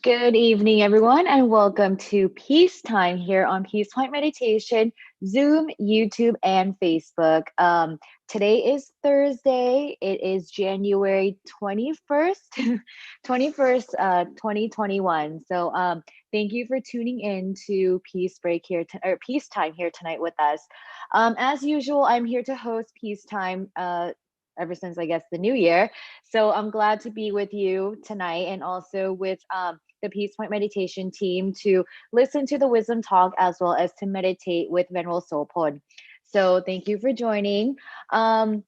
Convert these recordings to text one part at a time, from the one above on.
Good evening, everyone, and welcome to Peace Time here on Peace Point Meditation, Zoom, YouTube, and Facebook. Today is Thursday. It is January 21st, 2021. Thank you for tuning in to Peace Break here, or Peace Time here tonight with us. As usual, I'm here to host Peace Time. Ever since I guess the new year. So I'm glad to be with you tonight and also with the Peace Point Meditation team to listen to the wisdom talk as well as to meditate with Ven.Sophon. So thank you for joining. Um,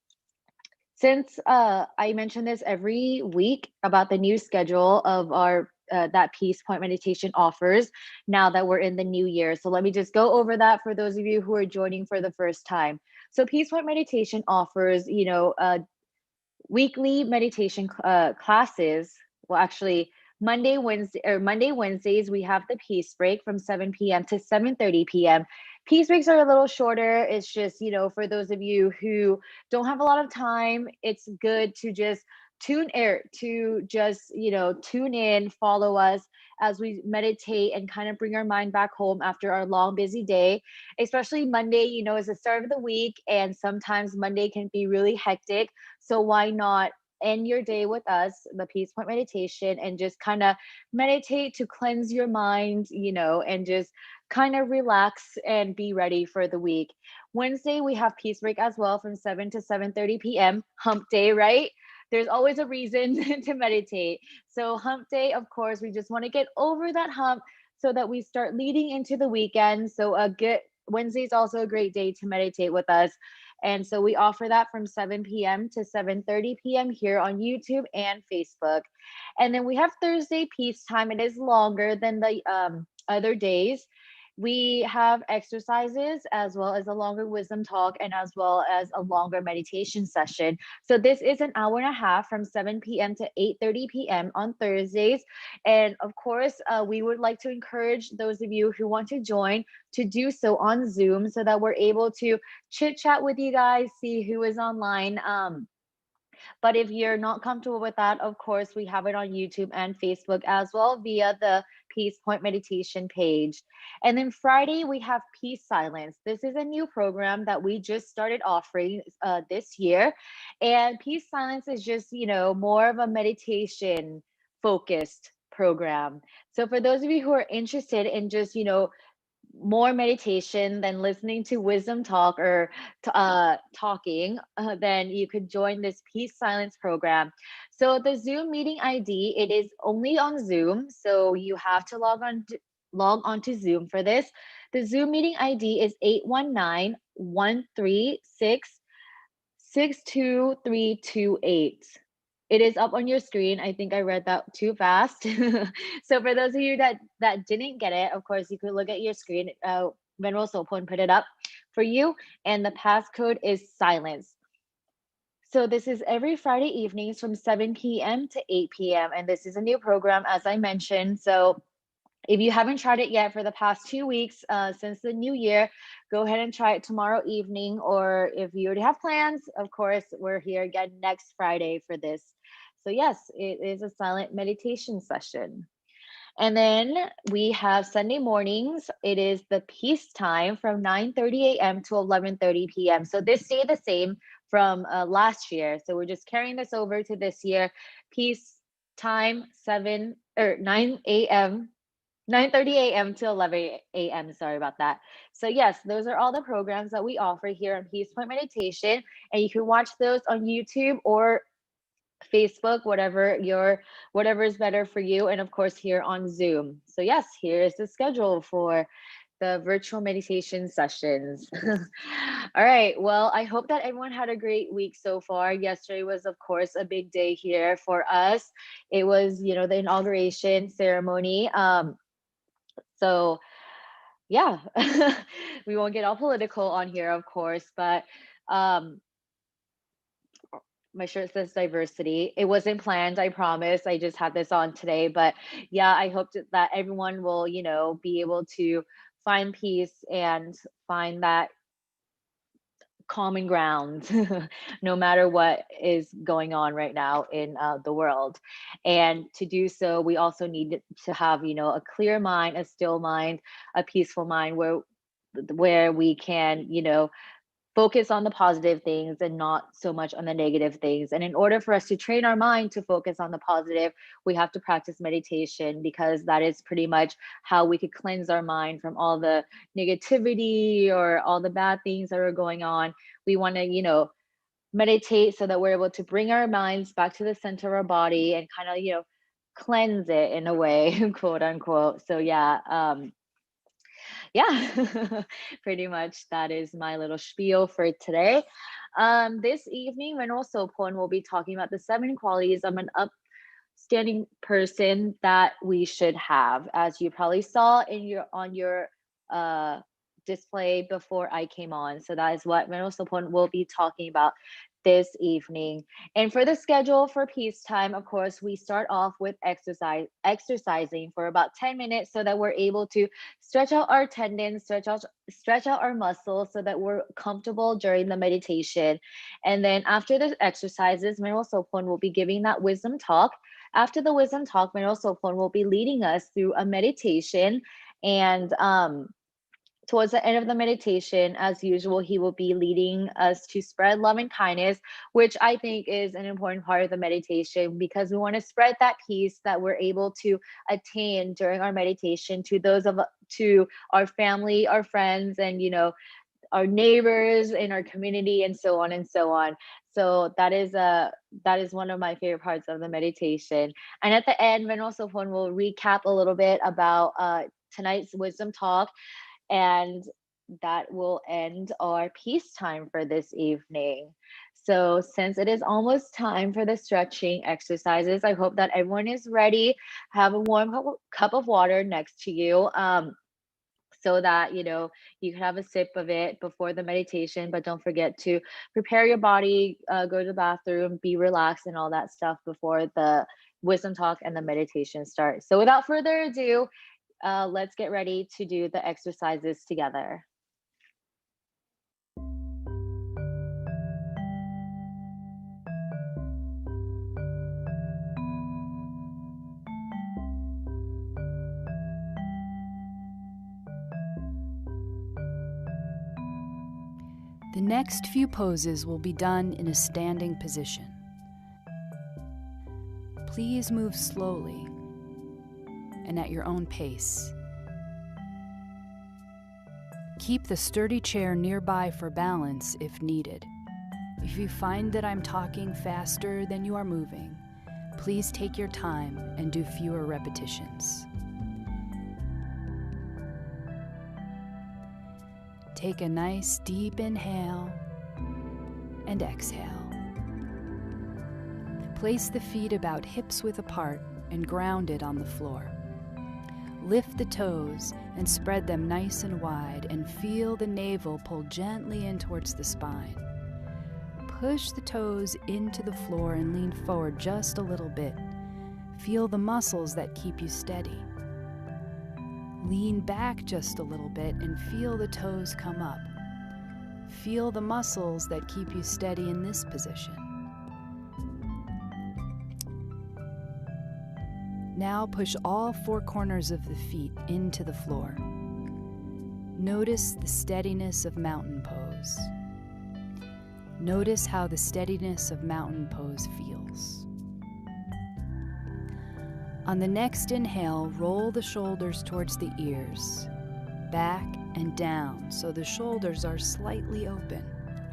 since I mention this every week about the new schedule of our that Peace Point Meditation offers now that we're in the new year. So let me just go over that for those of you who are joining for the first time. So Peace Point Meditation offers, weekly meditation classes. Well, actually, Monday, Wednesdays, we have the peace break from 7 p.m. to 7:30 p.m. Peace breaks are a little shorter. It's just, for those of you who don't have a lot of time, it's good to just tune in, follow us as we meditate and kind of bring our mind back home after our long, busy day. Especially Monday, is the start of the week, and sometimes Monday can be really hectic. So why not end your day with us, the Peace Point Meditation, and just kind of meditate to cleanse your mind, and just kind of relax and be ready for the week. Wednesday, we have Peace Break as well from 7 to 7:30 p.m. Hump day, right? There's always a reason to meditate. So hump day, of course, we just want to get over that hump so that we start leading into the weekend. So a good Wednesday is also a great day to meditate with us. And so we offer that from 7 p.m. to 7:30 p.m. here on YouTube and Facebook. And then we have Thursday Peace Time. It is longer than the other days. We have exercises as well as a longer wisdom talk and as well as a longer meditation session. So this is an hour and a half from 7 p.m. to 8:30 p.m. on Thursdays. And of course, we would like to encourage those of you who want to join to do so on Zoom so that we're able to chit chat with you guys, see who is online. But if you're not comfortable with that, of course, we have it on YouTube and Facebook as well via the Peace Point Meditation page. And then Friday, we have Peace Silence. This is a new program that we just started offering this year. And Peace Silence is just, more of a meditation focused program. So for those of you who are interested in just, more meditation than listening to wisdom talk or talking, then you could join this Peace Silence program. So the Zoom meeting ID, it is only on Zoom, so you have to log on to Zoom for this. The Zoom meeting ID is 819-136-62328. It is up on your screen. I think I read that too fast. So for those of you that didn't get it, of course, you could look at your screen. Ven.Sophon put it up for you, and the passcode is silence. So this is every Friday evenings from 7 p.m. to 8 p.m. And this is a new program, as I mentioned. So if you haven't tried it yet for the past 2 weeks since the new year, go ahead and try it tomorrow evening. Or if you already have plans, of course, we're here again next Friday for this. So yes, it is a silent meditation session. And then we have Sunday mornings. It is the peace time from 9:30 a.m. to 11:30 p.m. So this stayed the same from last year. So we're just carrying this over to this year. Peace time 9 a.m. 9:30 a.m. to 11 a.m. Sorry about that. So yes, those are all the programs that we offer here on Peace Point Meditation, and you can watch those on YouTube or Facebook, whatever is better for you, and of course here on Zoom. So yes, here is the schedule for the virtual meditation sessions. All right. Well, I hope that everyone had a great week so far. Yesterday was, of course, a big day here for us. It was, the inauguration ceremony. So yeah, we won't get all political on here, of course, but um, my shirt says diversity. It wasn't planned, I promise. I just had this on today, but yeah, I hope that everyone will, be able to find peace and find that common ground, no matter what is going on right now in the world. And to do so, we also need to have, a clear mind, a still mind, a peaceful mind where we can, focus on the positive things and not so much on the negative things. And in order for us to train our mind to focus on the positive, we have to practice meditation, because that is pretty much how we could cleanse our mind from all the negativity or all the bad things that are going on. We want to, meditate so that we're able to bring our minds back to the center of our body and kind of, cleanse it in a way, quote unquote. So yeah, yeah, pretty much that is my little spiel for today. This evening, Ven.Sophon will be talking about the 7 qualities of an upstanding person that we should have, as you probably saw in your uh display before I came on. So that is what Ven.Sophon will be talking about this evening. And for the schedule for peacetime, of course, we start off with exercising for about 10 minutes so that we're able to stretch out our tendons, stretch out our muscles so that we're comfortable during the meditation. And then after the exercises, Ven.Sophon will be giving that wisdom talk. After the wisdom talk, Ven.Sophon will be leading us through a meditation. And towards the end of the meditation, as usual, he will be leading us to spread love and kindness, which I think is an important part of the meditation, because we want to spread that peace that we're able to attain during our meditation to our family, our friends, and our neighbors in our community, and so on and so on. So that is one of my favorite parts of the meditation. And at the end, Ven.Sophon will recap a little bit about tonight's wisdom talk, and that will end our peacetime for this evening. So, since it is almost time for the stretching exercises, I hope that everyone is ready. Have a warm cup of water next to you. So that you can have a sip of it before the meditation, but don't forget to prepare your body, go to the bathroom, be relaxed, and all that stuff before the wisdom talk and the meditation starts. So without further ado, let's get ready to do the exercises together. The next few poses will be done in a standing position. Please move slowly and at your own pace. Keep the sturdy chair nearby for balance if needed. If you find that I'm talking faster than you are moving, please take your time and do fewer repetitions. Take a nice deep inhale and exhale. Place the feet about hips-width apart and grounded on the floor. Lift the toes and spread them nice and wide, and feel the navel pull gently in towards the spine. Push the toes into the floor and lean forward just a little bit. Feel the muscles that keep you steady. Lean back just a little bit and feel the toes come up. Feel the muscles that keep you steady in this position. Now push all 4 corners of the feet into the floor. Notice the steadiness of mountain pose. Notice how the steadiness of mountain pose feels. On the next inhale, roll the shoulders towards the ears, back and down so the shoulders are slightly open.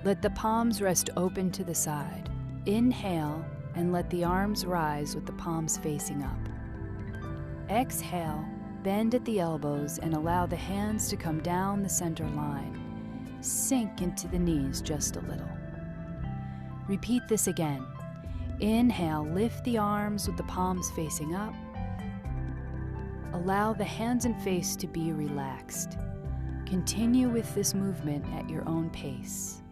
Let the palms rest open to the side. Inhale and let the arms rise with the palms facing up. Exhale, bend at the elbows and allow the hands to come down the center line. Sink into the knees just a little. Repeat this again. Inhale, lift the arms with the palms facing up. Allow the hands and face to be relaxed. Continue with this movement at your own pace.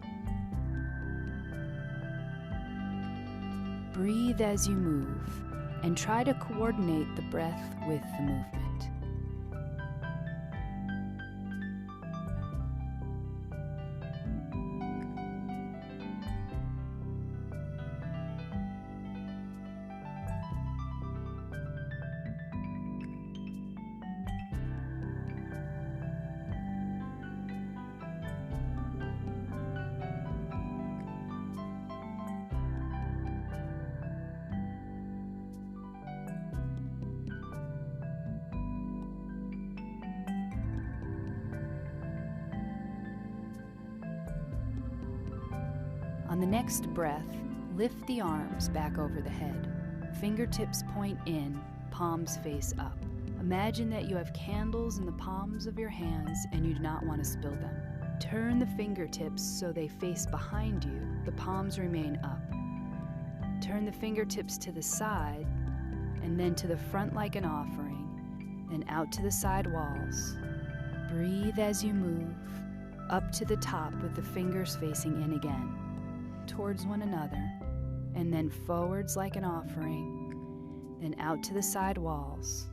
Breathe as you move and try to coordinate the breath with the movement. On the next breath, lift the arms back over the head. Fingertips point in, palms face up. Imagine that you have candles in the palms of your hands and you do not want to spill them. Turn the fingertips so they face behind you. The palms remain up. Turn the fingertips to the side and then to the front like an offering, then out to the side walls. Breathe as you move, up to the top with the fingers facing in again, towards one another, and then forwards like an offering, then out to the side walls.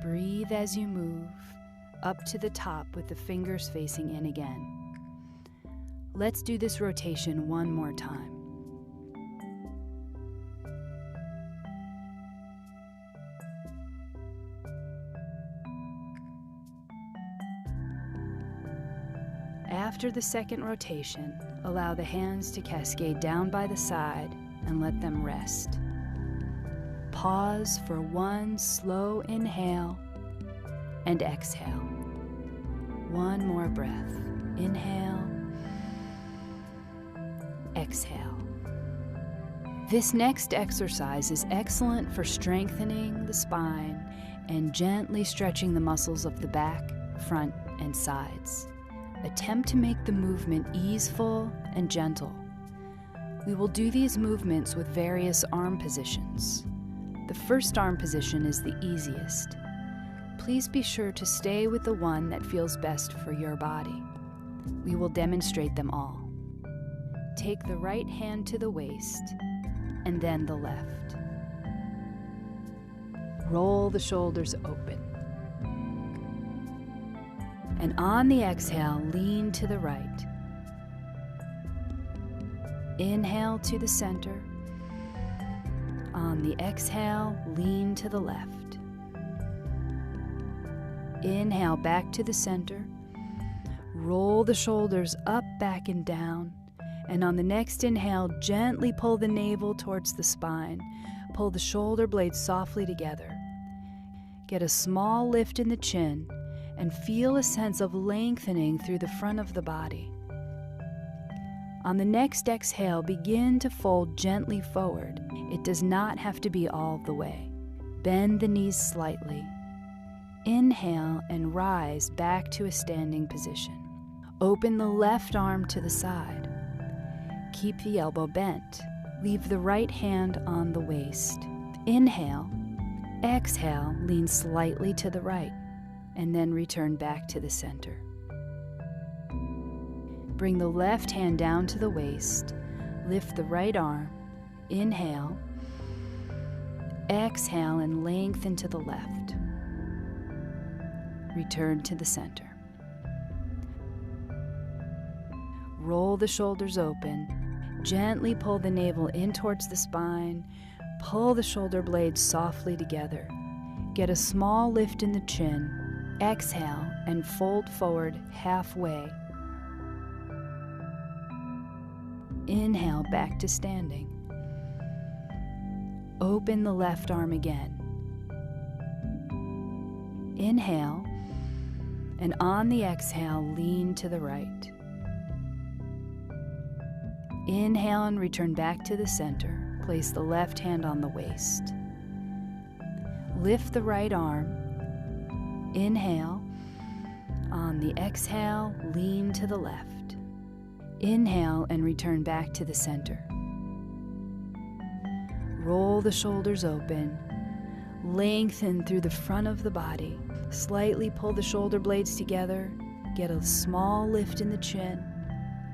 Breathe as you move, up to the top with the fingers facing in again. Let's do this rotation one more time. After the second rotation, allow the hands to cascade down by the side and let them rest. Pause for one slow inhale and exhale. One more breath. Inhale, exhale. This next exercise is excellent for strengthening the spine and gently stretching the muscles of the back, front, and sides. Attempt to make the movement easeful and gentle. We will do these movements with various arm positions. The first arm position is the easiest. Please be sure to stay with the one that feels best for your body. We will demonstrate them all. Take the right hand to the waist and then the left. Roll the shoulders open. And on the exhale, lean to the right. Inhale to the center. On the exhale, lean to the left. Inhale back to the center. Roll the shoulders up, back, and down. And on the next inhale, gently pull the navel towards the spine. Pull the shoulder blades softly together. Get a small lift in the chin and feel a sense of lengthening through the front of the body. On the next exhale, begin to fold gently forward. It does not have to be all the way. Bend the knees slightly. Inhale and rise back to a standing position. Open the left arm to the side. Keep the elbow bent. Leave the right hand on the waist. Inhale. Exhale, lean slightly to the right, and then return back to the center. Bring the left hand down to the waist. Lift the right arm. Inhale. Exhale and lengthen to the left. Return to the center. Roll the shoulders open. Gently pull the navel in towards the spine. Pull the shoulder blades softly together. Get a small lift in the chin. Exhale and fold forward halfway. Inhale back to standing. Open the left arm again. Inhale, and on the exhale, lean to the right. Inhale and return back to the center. Place the left hand on the waist. Lift the right arm. Inhale. On the exhale, lean to the left. Inhale and return back to the center. Roll the shoulders open. Lengthen through the front of the body. Slightly pull the shoulder blades together. Get a small lift in the chin.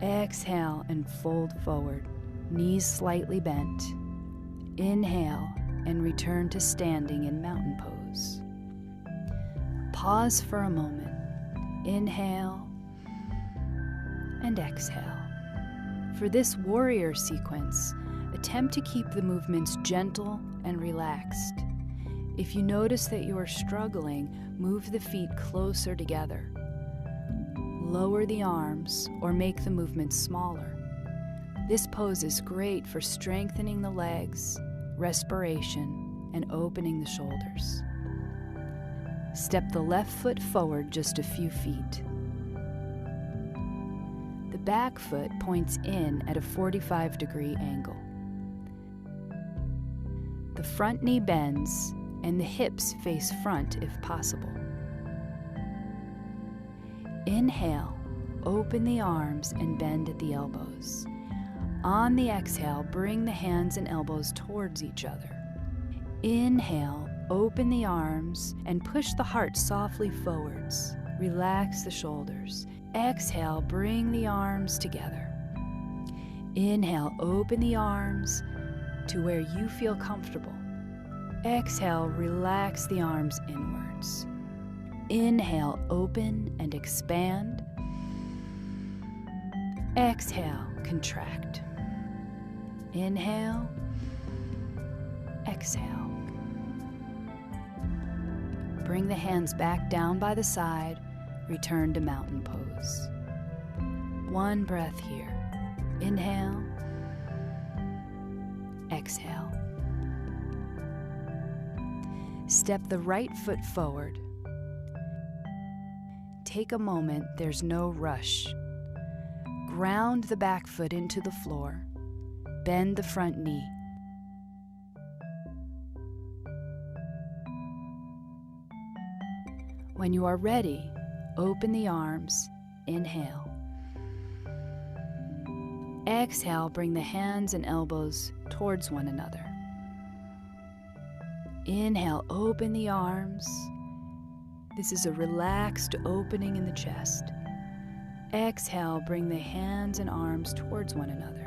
Exhale and fold forward. Knees slightly bent. Inhale and return to standing in mountain pose. Pause for a moment. Inhale and exhale. For this warrior sequence, attempt to keep the movements gentle and relaxed. If you notice that you are struggling, move the feet closer together. Lower the arms or make the movements smaller. This pose is great for strengthening the legs, respiration, and opening the shoulders. Step the left foot forward just a few feet. The back foot points in at a 45-degree angle. The front knee bends and the hips face front if possible. Inhale, open the arms and bend at the elbows. On the exhale, bring the hands and elbows towards each other. Inhale, open the arms and push the heart softly forwards. Relax the shoulders. Exhale, bring the arms together. Inhale, open the arms to where you feel comfortable. Exhale, relax the arms inwards. Inhale, open and expand. Exhale, contract. Inhale, exhale. Bring the hands back down by the side, return to mountain pose. One breath here. Inhale, exhale. Step the right foot forward. Take a moment, there's no rush. Ground the back foot into the floor. Bend the front knee. When you are ready, open the arms. Inhale. Exhale, bring the hands and elbows towards one another. Inhale, open the arms. This is a relaxed opening in the chest. Exhale, bring the hands and arms towards one another.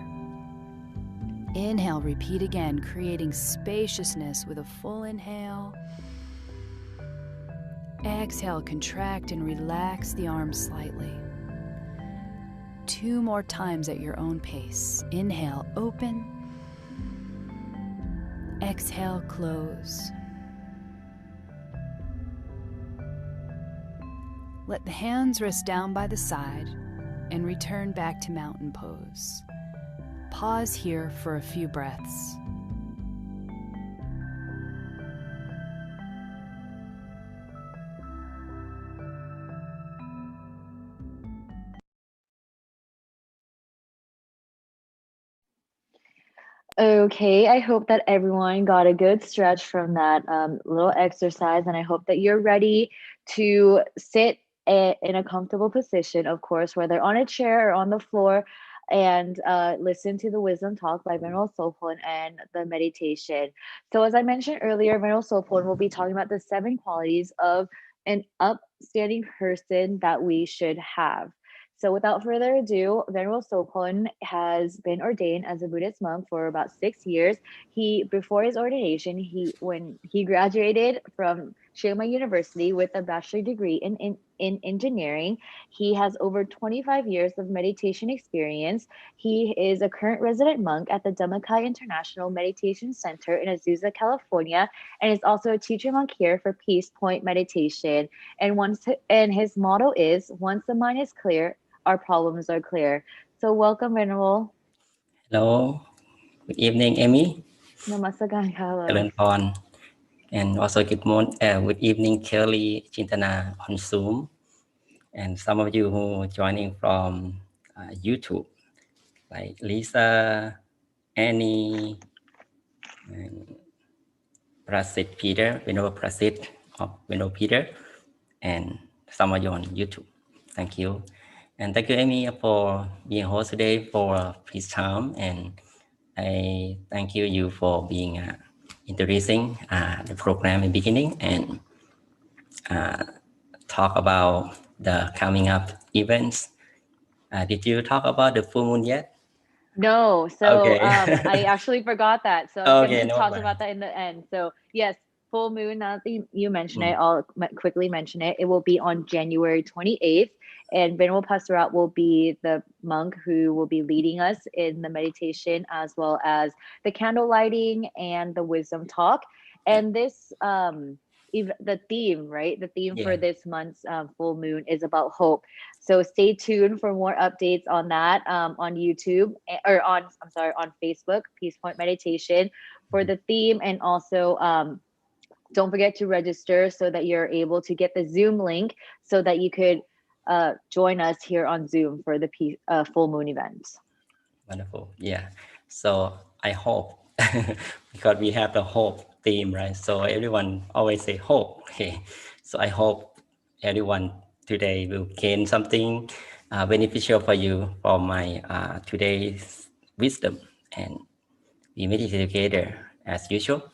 Inhale, repeat again, creating spaciousness with a full inhale. Exhale, contract and relax the arms slightly. 2 more times at your own pace. Inhale, open. Exhale, close. Let the hands rest down by the side and return back to mountain pose. Pause here for a few breaths. Okay, I hope that everyone got a good stretch from that little exercise, and I hope that you're ready to sit in a comfortable position, of course, whether on a chair or on the floor, and listen to the wisdom talk by Ven.Sophon and the meditation. So, as I mentioned earlier, Ven.Sophon will be talking about the 7 qualities of an upstanding person that we should have. So without further ado, Venerable Sopon has been ordained as a Buddhist monk for about 6 years. Before his ordination, when he graduated from Chiang University with a bachelor degree in engineering, he has over 25 years of meditation experience. He is a current resident monk at the Dhammakai International Meditation Center in Azusa, California, and is also a teacher monk here for Peace Point Meditation. And his motto is, once the mind is clear, our problems are clear. So welcome, Venerable. Hello, good evening, Amy. Namaskaran, Carlos. Kalanpon. And also good evening, Kelly, Chintana on Zoom. And some of you who are joining from YouTube, like Lisa, Annie, and Prasit Peter, Venerable Prasit of Venerable Peter, and some of you on YouTube. Thank you. And thank you, Amy, for being host today for Peace Time. And I thank you for being introducing the program in the beginning and talk about the coming up events. Did you talk about the full moon yet? No, so Okay. I actually forgot that. So I was Okay, gonna no talk problem. about that in the end. So yes, full moon. Now that you mention it, Mm. I'll quickly mention it. It will be on January 28th, and Venerable Pastorat will be the monk who will be leading us in the meditation as well as the candle lighting and the wisdom talk. And this the theme, right? The theme for Yeah. this month's full moon is about hope. So stay tuned for more updates on that on YouTube or on Facebook, Peace Point Meditation for the theme. And also don't forget to register so that you're able to get the Zoom link so that you could join us here on Zoom for the full moon event. Wonderful. Yeah. So I hope because we have the hope theme, right? So everyone always say hope. Okay. So I hope everyone today will gain something beneficial for you from my today's wisdom, and we meditate together as usual.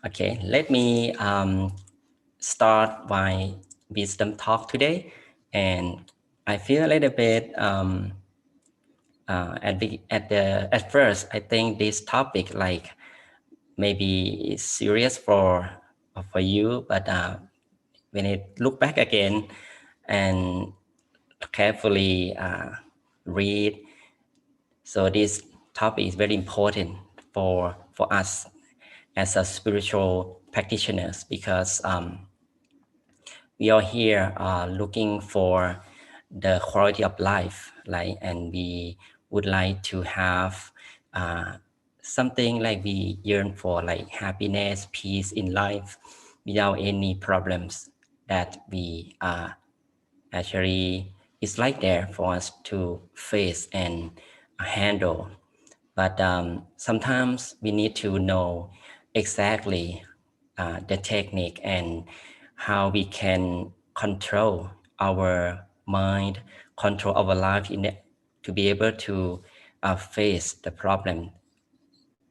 Okay. Let me start my wisdom talk today, and I feel a little bit. At first, I think this topic like maybe is serious for you, but when I look back again and carefully read, so this topic is very important for us as a spiritual practitioners, because we are here looking for the quality of life, like, and we would like to have uh, something like we yearn for, like happiness, peace in life, without any problems that we actually it's like there for us to face and handle. But sometimes we need to know exactly the technique and how we can control our mind, control our life to be able to face the problem,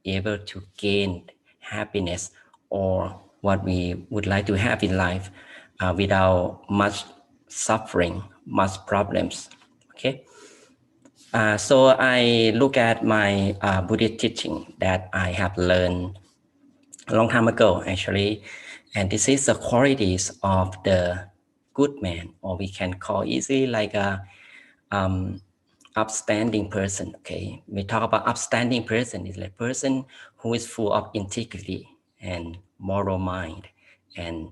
able to gain happiness or what we would like to have in life without much suffering, much problems. Okay. So I look at my Buddhist teaching that I have learned a long time ago, actually, and this is the qualities of the good man, or we can call easily like a um, upstanding person. Okay, we talk about upstanding person is like person who is full of integrity and moral mind, and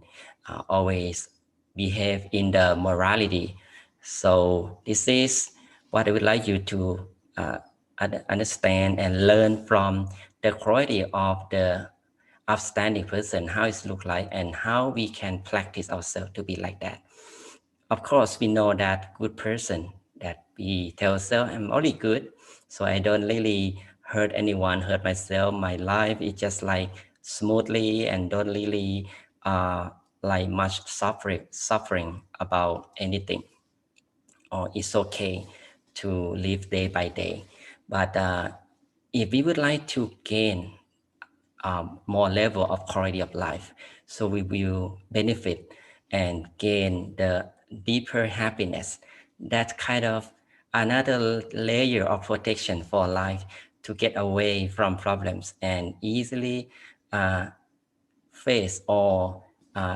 always behave in the morality. So this is what I would like you to understand and learn from the quality of the upstanding person, how it look like, and how we can practice ourselves to be like that. Of course, we know that good person that we tell ourselves, I'm only good, so I don't really hurt anyone, hurt myself. My life is just like smoothly and don't really like much suffering about anything, or it's okay to live day by day. But if we would like to gain more level of quality of life, so we will benefit and gain the deeper happiness. That's kind of another layer of protection for life, to get away from problems and easily uh, face or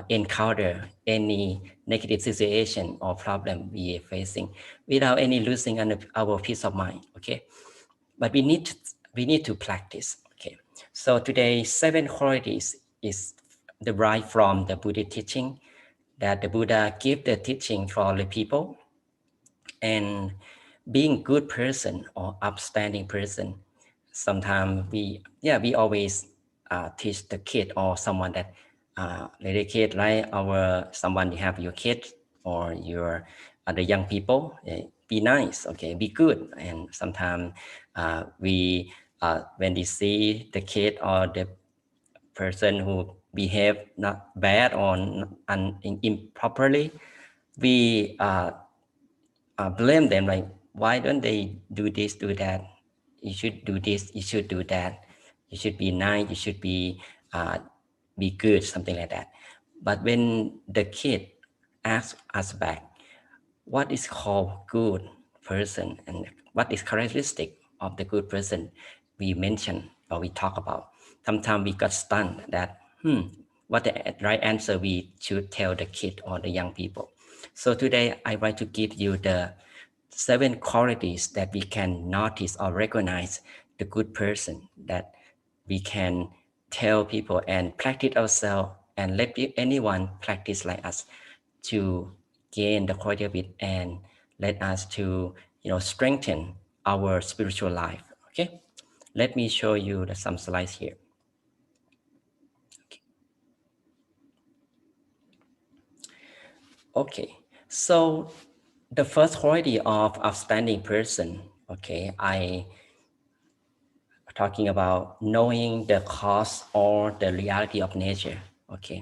encounter any negative situation or problem we are facing without any losing our peace of mind. Okay, but we need to practice. Okay, so today 7 qualities is derived from the Buddha teaching, that the Buddha gave the teaching for the people. And being good person or upstanding person, sometimes we always teach the kid or someone that little kid, right? Our someone, you have your kid or your other young people, be nice, okay, be good. And sometimes we when they see the kid or the person who behave not bad or improperly, we blame them, like, why don't they do this, do that? You should do this, you should do that, you should be nice, you should be good, something like that. But when the kid asks us back, what is called good person and what is characteristic of the good person we mention or we talk about, sometimes we got stunned that what the right answer we should tell the kid or the young people. So today I want to give you the 7 qualities that we can notice or recognize the good person, that we can tell people and practice ourselves, and let anyone practice like us, to gain the quality of it and let us to strengthen our spiritual life. Okay, let me show you some slides here. Okay, so the first quality of outstanding person, okay, I talking about knowing the cause or the reality of nature, okay.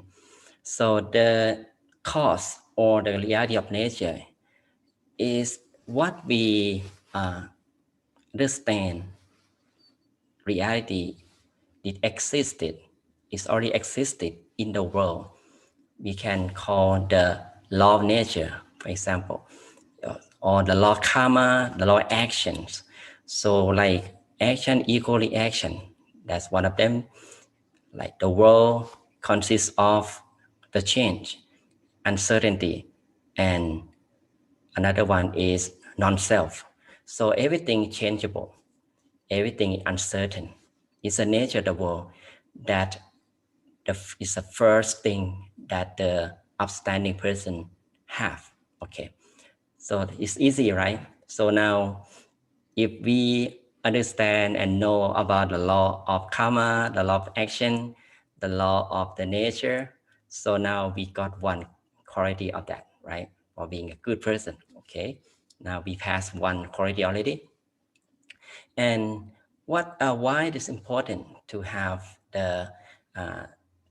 So the cause or the reality of nature is what we understand reality it existed, it's already existed in the world. We can call the law of nature, for example, or the law of karma, the law of actions. So like action equal reaction, that's one of them. Like the world consists of the change, uncertainty, and another one is non-self. So everything changeable, everything uncertain. It's the nature of the world that is the first thing that the upstanding person have. Okay, so it's easy, right? So now, if we understand and know about the law of karma, the law of action, the law of the nature, so now we got one quality of that, right? For being a good person. Okay, now we passed one quality already. And why it is important to have the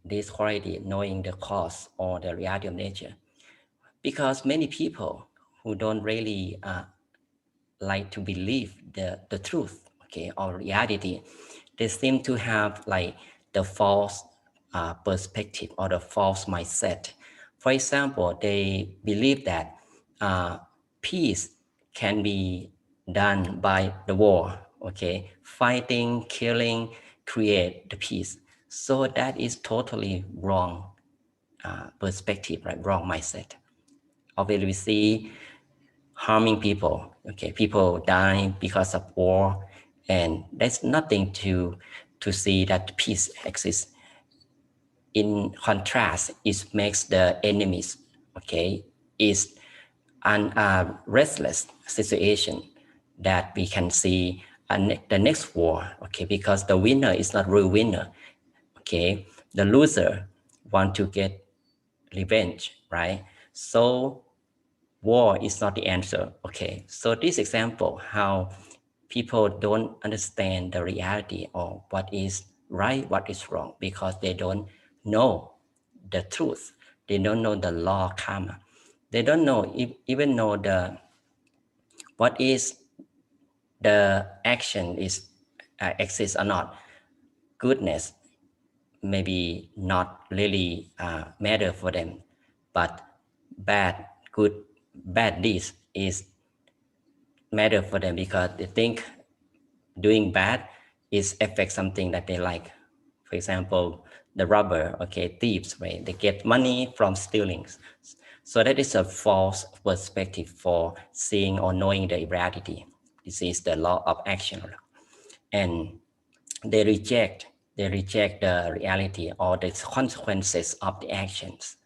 this quality, knowing the cause or the reality of nature? Because many people who don't really like to believe the truth, okay, or reality, they seem to have like the false perspective or the false mindset. For example, they believe that uh, peace can be done by the war, okay, fighting, killing, create the peace. So that is totally wrong perspective, right? Wrong mindset. Obviously, we see harming people. Okay, people die because of war, and there's nothing to see that peace exists. In contrast, it makes the enemies, okay, is an restless situation that we can see the next war, okay, because the winner is not real winner, okay, the loser want to get revenge, right? So war is not the answer. Okay, so this example how people don't understand the reality of what is right, what is wrong, because they don't know the truth. They don't know the law of karma. They don't know even know the what is the action is exists or not. Goodness maybe not really matter for them, but bad good bad deeds is matter for them because they think doing bad is affect something that they like. For example, the robber, okay, thieves, right? They get money from stealing. So that is a false perspective for seeing or knowing the reality. This is the law of action, and they reject the reality or the consequences of the actions.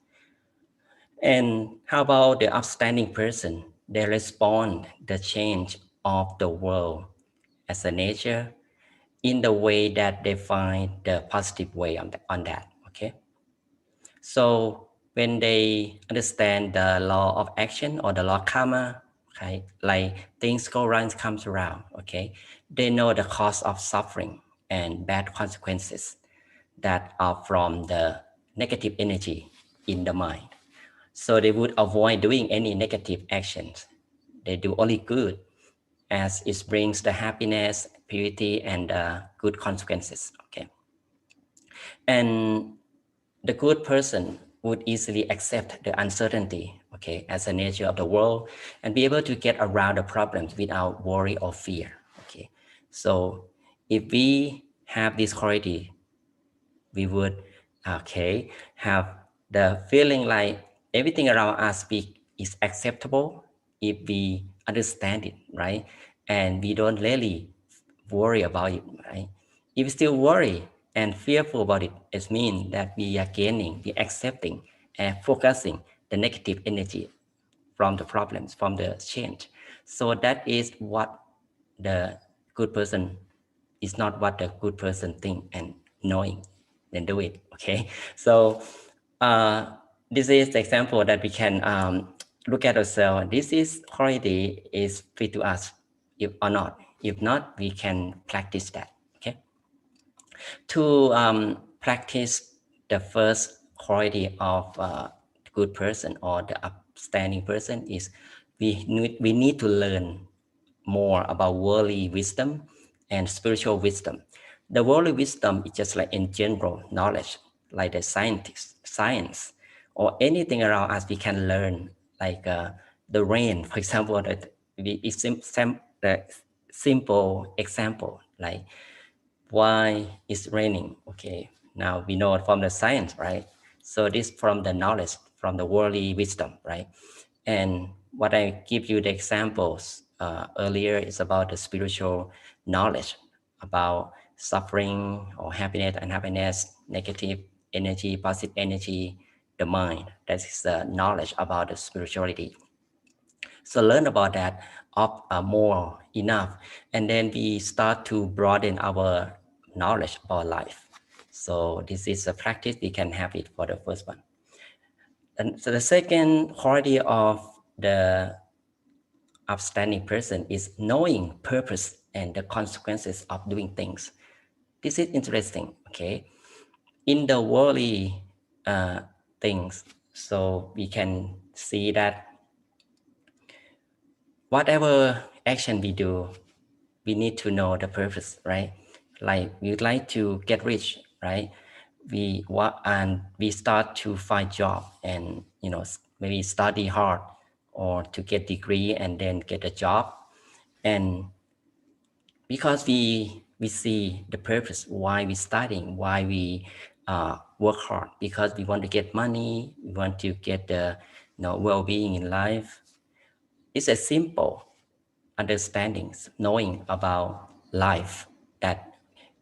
And how about the upstanding person? They respond the change of the world as a nature in the way that they find the positive way on that. Okay. So when they understand the law of action or the law of karma, okay, like things go around, comes around, okay, they know the cause of suffering and bad consequences that are from the negative energy in the mind. So they would avoid doing any negative actions. They do only good as it brings the happiness, purity, and good consequences. Okay. And the good person would easily accept the uncertainty, okay, as a nature of the world and be able to get around the problems without worry or fear. Okay. So if we have this quality, we would okay have the feeling like everything around us is acceptable if we understand it, right? And we don't really worry about it, right? If we still worry and fearful about it, it means that we are gaining, we accepting and focusing the negative energy from the problems, from the change. So that is what the good person is not what the good person think and knowing, then do it. Okay, so uh, this is the example that we can look at ourselves. This is quality is fit to us, if or not. If not, we can practice that. Okay. To practice the first quality of a good person or the upstanding person is we need to learn more about worldly wisdom and spiritual wisdom. The worldly wisdom is just like in general knowledge, like the science, or anything around us we can learn, like the rain, for example. That it's the simple example, like why it's raining. Okay, now we know it from the science, right? So this from the knowledge, from the worldly wisdom, right? And what I give you the examples earlier is about the spiritual knowledge, about suffering or happiness and happiness, negative energy, positive energy, the mind. That is the knowledge about the spirituality. So learn about that of more enough, and then we start to broaden our knowledge about life. So this is a practice we can have it for the first one. And so the second quality of the upstanding person is knowing purpose and the consequences of doing things. This is interesting. Okay, in the worldly things, so we can see that whatever action we do, we need to know the purpose, right? Like we'd like to get rich, right? We start to find job, and maybe study hard or to get degree and then get a job. And because we see the purpose why we studying, why we work hard, because we want to get money, we want to get the well-being in life. It's a simple understandings, knowing about life, that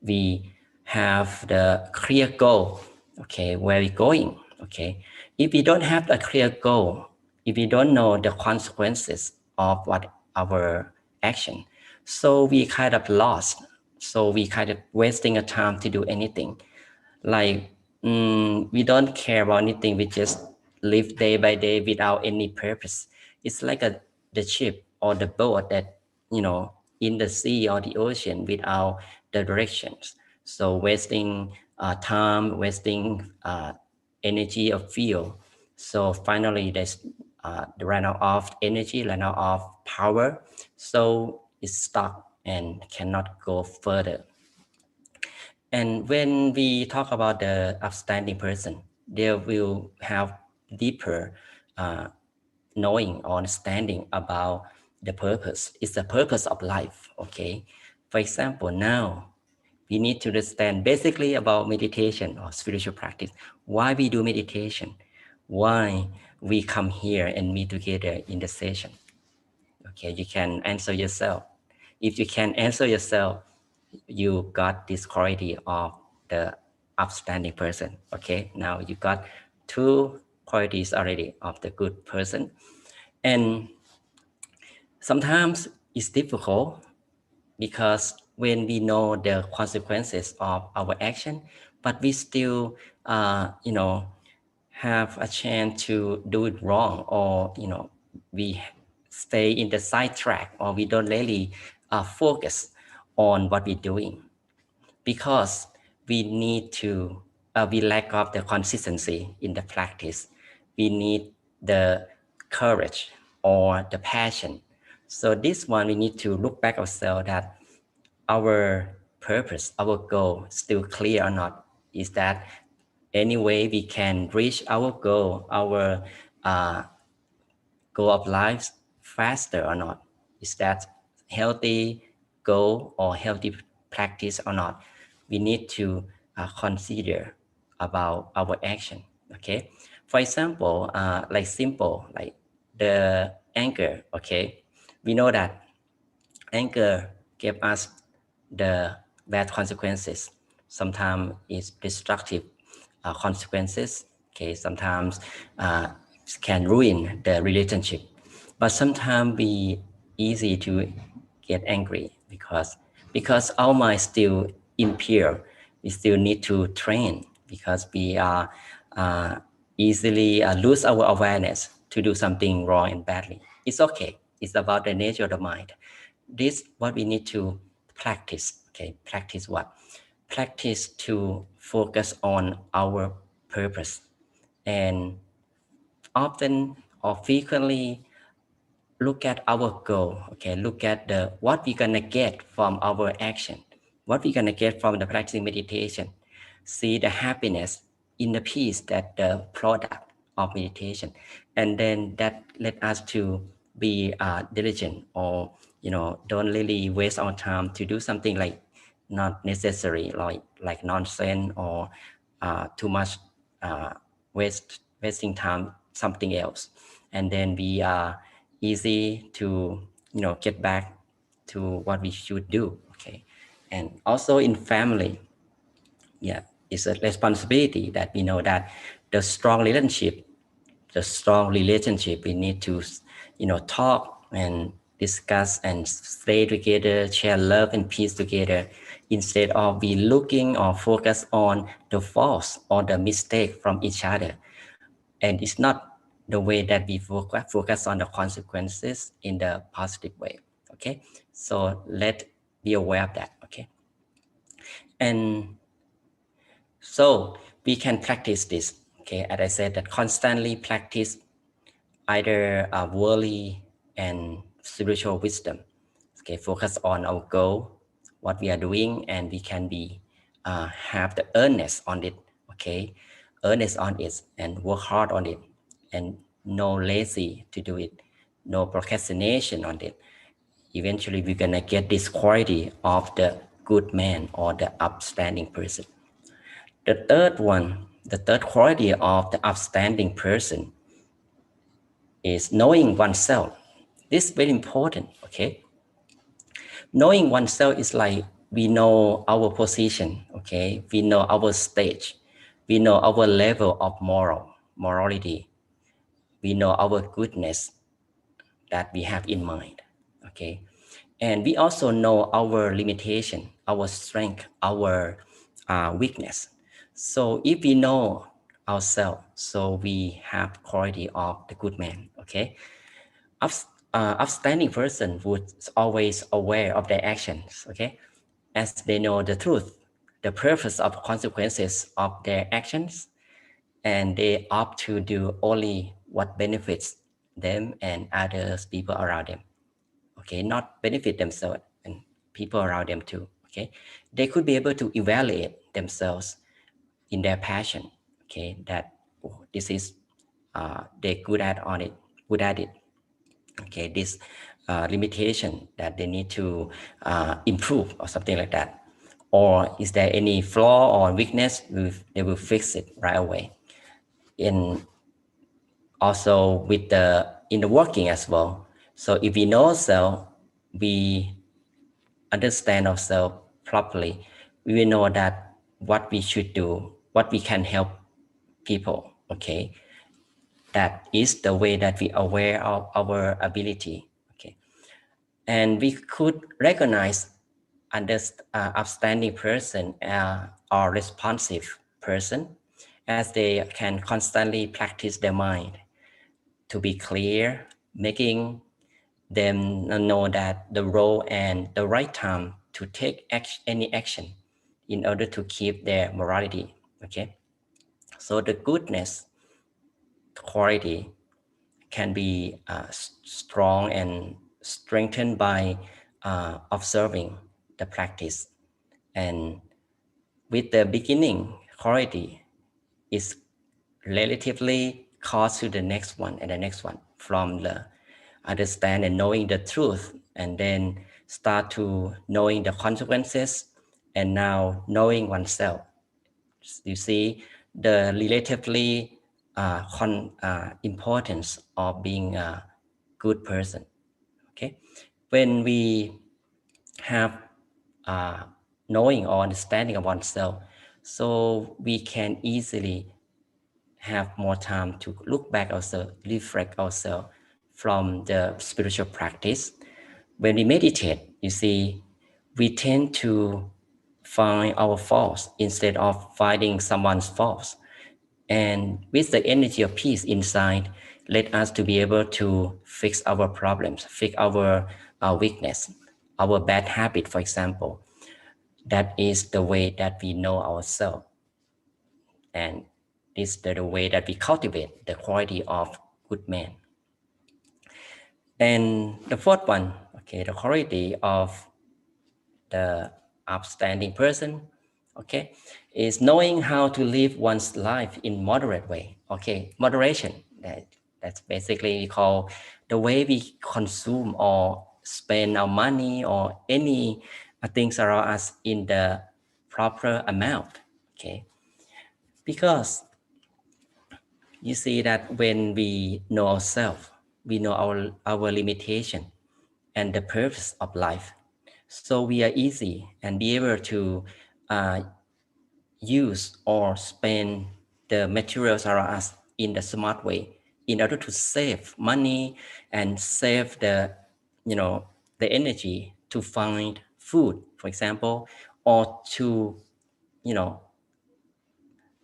we have the clear goal, okay, where we're going, okay. If we don't have a clear goal, if we don't know the consequences of what our action, so we kind of lost, so we kind of wasting a time to do anything. Like we don't care about anything, we just live day by day without any purpose. It's like the ship or the boat that in the sea or the ocean without the directions, so wasting time, wasting energy or fuel. So finally there's the run out of energy, run out of power, so it's stuck and cannot go further. And when we talk about the upstanding person, they will have deeper knowing or understanding about the purpose. It's the purpose of life, okay? For example, now we need to understand basically about meditation or spiritual practice. Why we do meditation? Why we come here and meet together in the session? Okay, you can answer yourself. If you can answer yourself, you got this quality of the upstanding person. Okay, now you got two qualities already of the good person. And sometimes it's difficult because when we know the consequences of our action, but we still have a chance to do it wrong, or we stay in the side track, or we don't really focus on what we're doing, because we need to we lack of the consistency in the practice. We need the courage or the passion. So this one, we need to look back ourselves, that our purpose, our goal still clear or not. Is that any way we can reach our goal, our uh, goal of life faster or not? Is that healthy goal or healthy practice or not? We need to consider about our action. Okay. For example, like simple, like the anger. Okay. We know that anger gave us the bad consequences. Sometimes it's destructive consequences. Okay, sometimes can ruin the relationship. But sometimes we easy to get angry because our mind still impure. We still need to train, because we are uh, easily lose our awareness to do something wrong and badly. It's okay. It's about the nature of the mind. This what we need to practice. Okay, practice what? Practice to focus on our purpose, and often or frequently look at our goal. Okay, look at the what we're gonna get from our action, what we're gonna get from the practicing meditation. See the happiness in the peace that the product of meditation, and then that let us to be diligent, or don't really waste our time to do something like not necessary, like nonsense, or too much wasting time something else, and then we are easy to get back to what we should do. Okay, and also in family, yeah, it's a responsibility that we know that the strong relationship we need to talk and discuss and stay together, share love and peace together, instead of be looking or focus on the faults or the mistake from each other. And it's not the way that we focus on the consequences in the positive way. Okay, so let be aware of that. Okay, and so we can practice this. Okay, as I said, that constantly practice either worldly and spiritual wisdom. Okay, focus on our goal, what we are doing, and we can be have the earnest on it. Okay, earnest on it and work hard on it, and no lazy to do it, no procrastination on it. Eventually, we're gonna get this quality of the good man or the upstanding person. The third quality of the upstanding person is knowing oneself. This is very important. Okay, knowing oneself is like we know our position. Okay, we know our stage, we know our level of morality, we know our goodness that we have in mind. Okay, and we also know our limitation, our strength, our weakness. So if we know ourselves, so we have quality of the good man. Okay, upstanding person would always aware of their actions. Okay, as they know the truth, the purpose of consequences of their actions, and they opt to do only what benefits them and others, people around them. Okay, not benefit themselves and people around them too. Okay, they could be able to evaluate themselves in their passion. Okay, that this is they good at it. Okay, this limitation that they need to improve or something like that, or is there any flaw or weakness, they will fix it right away. And also with the in the working as well. So if we know ourselves, we understand ourselves properly, we will know that what we should do, what we can help people. Okay, that is the way that we are aware of our ability. Okay, and we could recognize upstanding person or responsive person, as they can constantly practice their mind to be clear, making them know that the role and the right time to take any action in order to keep their morality. Okay, so the goodness quality can be strong and strengthened by observing the practice, and with the beginning quality is relatively close to the next one and the next one, from the understand and knowing the truth, and then start to knowing the consequences, and now knowing oneself. You see the relatively importance of being a good person. Okay, when we have uh, knowing or understanding of oneself, so we can easily have more time to look back ourselves, reflect ourselves from the spiritual practice. When we meditate, you see, we tend to find our faults instead of finding someone's faults. And with the energy of peace inside, let us to be able to fix our problems, fix our weakness, our bad habit, for example. That is the way that we know ourselves, and this is the way that we cultivate the quality of good man. And the fourth one, okay, the quality of the upstanding person, okay, is knowing how to live one's life in moderate way. Okay, moderation. That's basically we call the way we consume or spend our money or any things around us in the proper amount. Okay, because you see that when we know ourselves, we know our limitation and the purpose of life. So we are easy and be able to uh, use or spend the materials around us in the smart way in order to save money and save you know, the energy to find food, for example, or to, you know,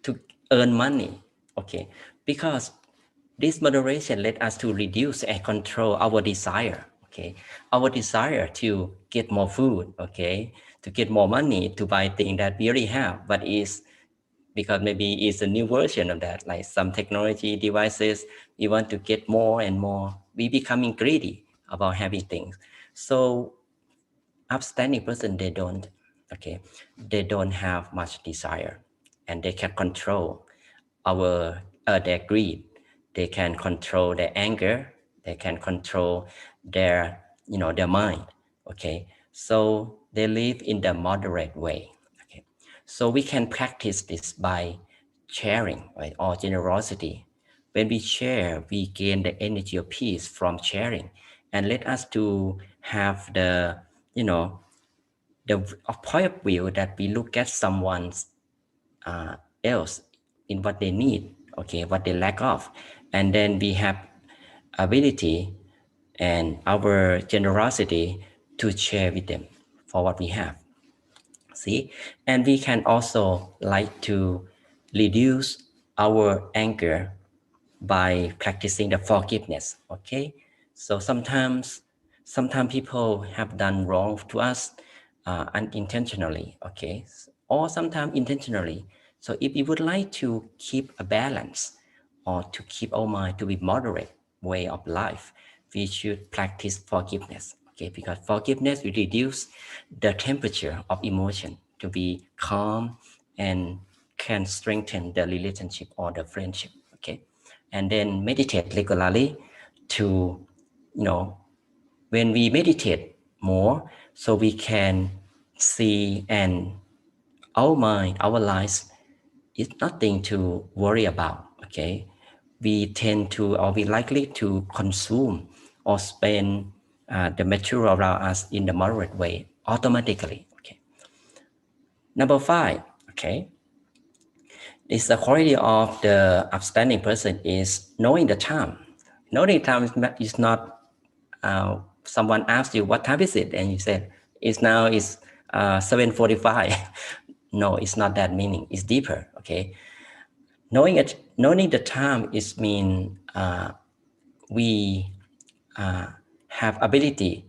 to earn money. Okay, because this moderation led us to reduce and control our desire. Okay, our desire to get more food. Okay, to get more money to buy things that we already have, but is because maybe it's a new version of that, like some technology devices. We want to get more and more. We becoming greedy about having things. So upstanding person, they don't, okay, they don't have much desire, and they can control our their greed. They can control their anger. They can control their, you know, their mind. Okay, so they live in the moderate way. Okay, so we can practice this by sharing, right, or generosity. When we share, we gain the energy of peace from sharing, and let us to have the, you know, the point of view that we look at someone's else in what they need, okay, what they lack of, and then we have ability and our generosity to share with them for what we have. See, and we can also like to reduce our anger by practicing the forgiveness. Okay, so sometimes people have done wrong to us unintentionally. Okay, or sometimes intentionally. So if we would like to keep a balance or to keep our mind to be moderate way of life, we should practice forgiveness. Okay, because forgiveness will reduce the temperature of emotion to be calm and can strengthen the relationship or the friendship. Okay, and then meditate regularly to, you know, when we meditate more, so we can see and our mind, our lives is nothing to worry about. Okay, we tend to, or we likely to consume or spend the material around us in the moderate way automatically. Okay, number five, okay, is the quality of the upstanding person is knowing the time. Knowing time is not someone asks you what time is it, and you said it's now is 7:45. No, it's not that meaning. It's deeper. Okay, knowing the time is mean we have ability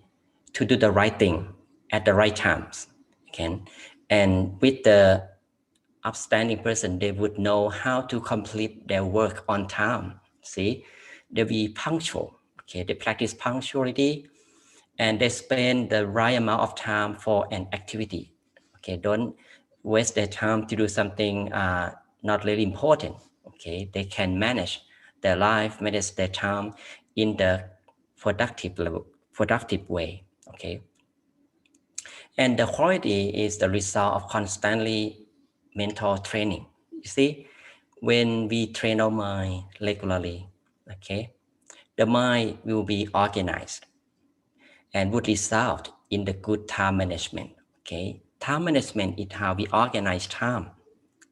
to do the right thing at the right times. Okay, and with the upstanding person, they would know how to complete their work on time. See, they be punctual. Okay, they practice punctuality, and they spend the right amount of time for an activity. Okay, don't waste their time to do something not really important. Okay, they can manage their life, manage their time in the productive way. Okay, and the quality is the result of constantly mental training. You see, when we train our mind regularly, okay, the mind will be organized and would result in the good time management. Okay, time management is how we organize time,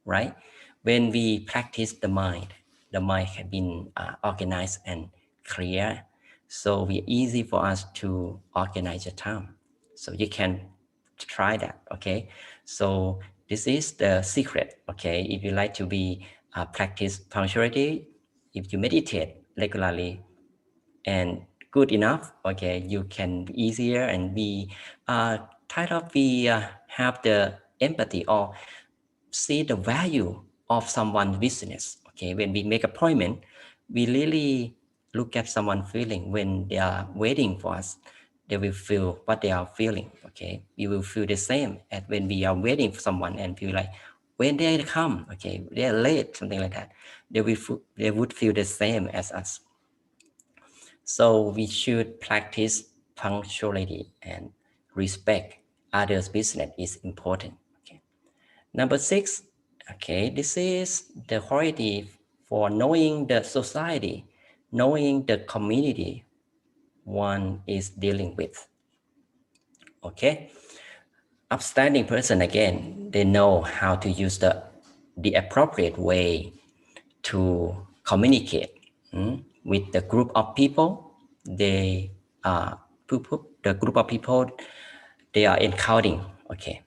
right? When we practice the mind has been organized and clear, so it's easy for us to organize the time. So you can try that. Okay, so this is the secret. Okay, if you like to be practice punctuality, if you meditate regularly and good enough, okay, you can be easier and be kind of be have the empathy or see the value of someone's business. Okay, when we make appointment, we really look at someone feeling when they are waiting for us. They will feel what they are feeling. Okay, we will feel the same as when we are waiting for someone and feel like when they come, okay, they are late, something like that. They would feel the same as us. So we should practice punctuality and respect others' business is important. Okay. Number six, okay, this is the quality for knowing the society, knowing the community one is dealing with. Okay, upstanding person again, they know how to use the appropriate way to communicate with the group of people. They the group of people they are encountering. Okay,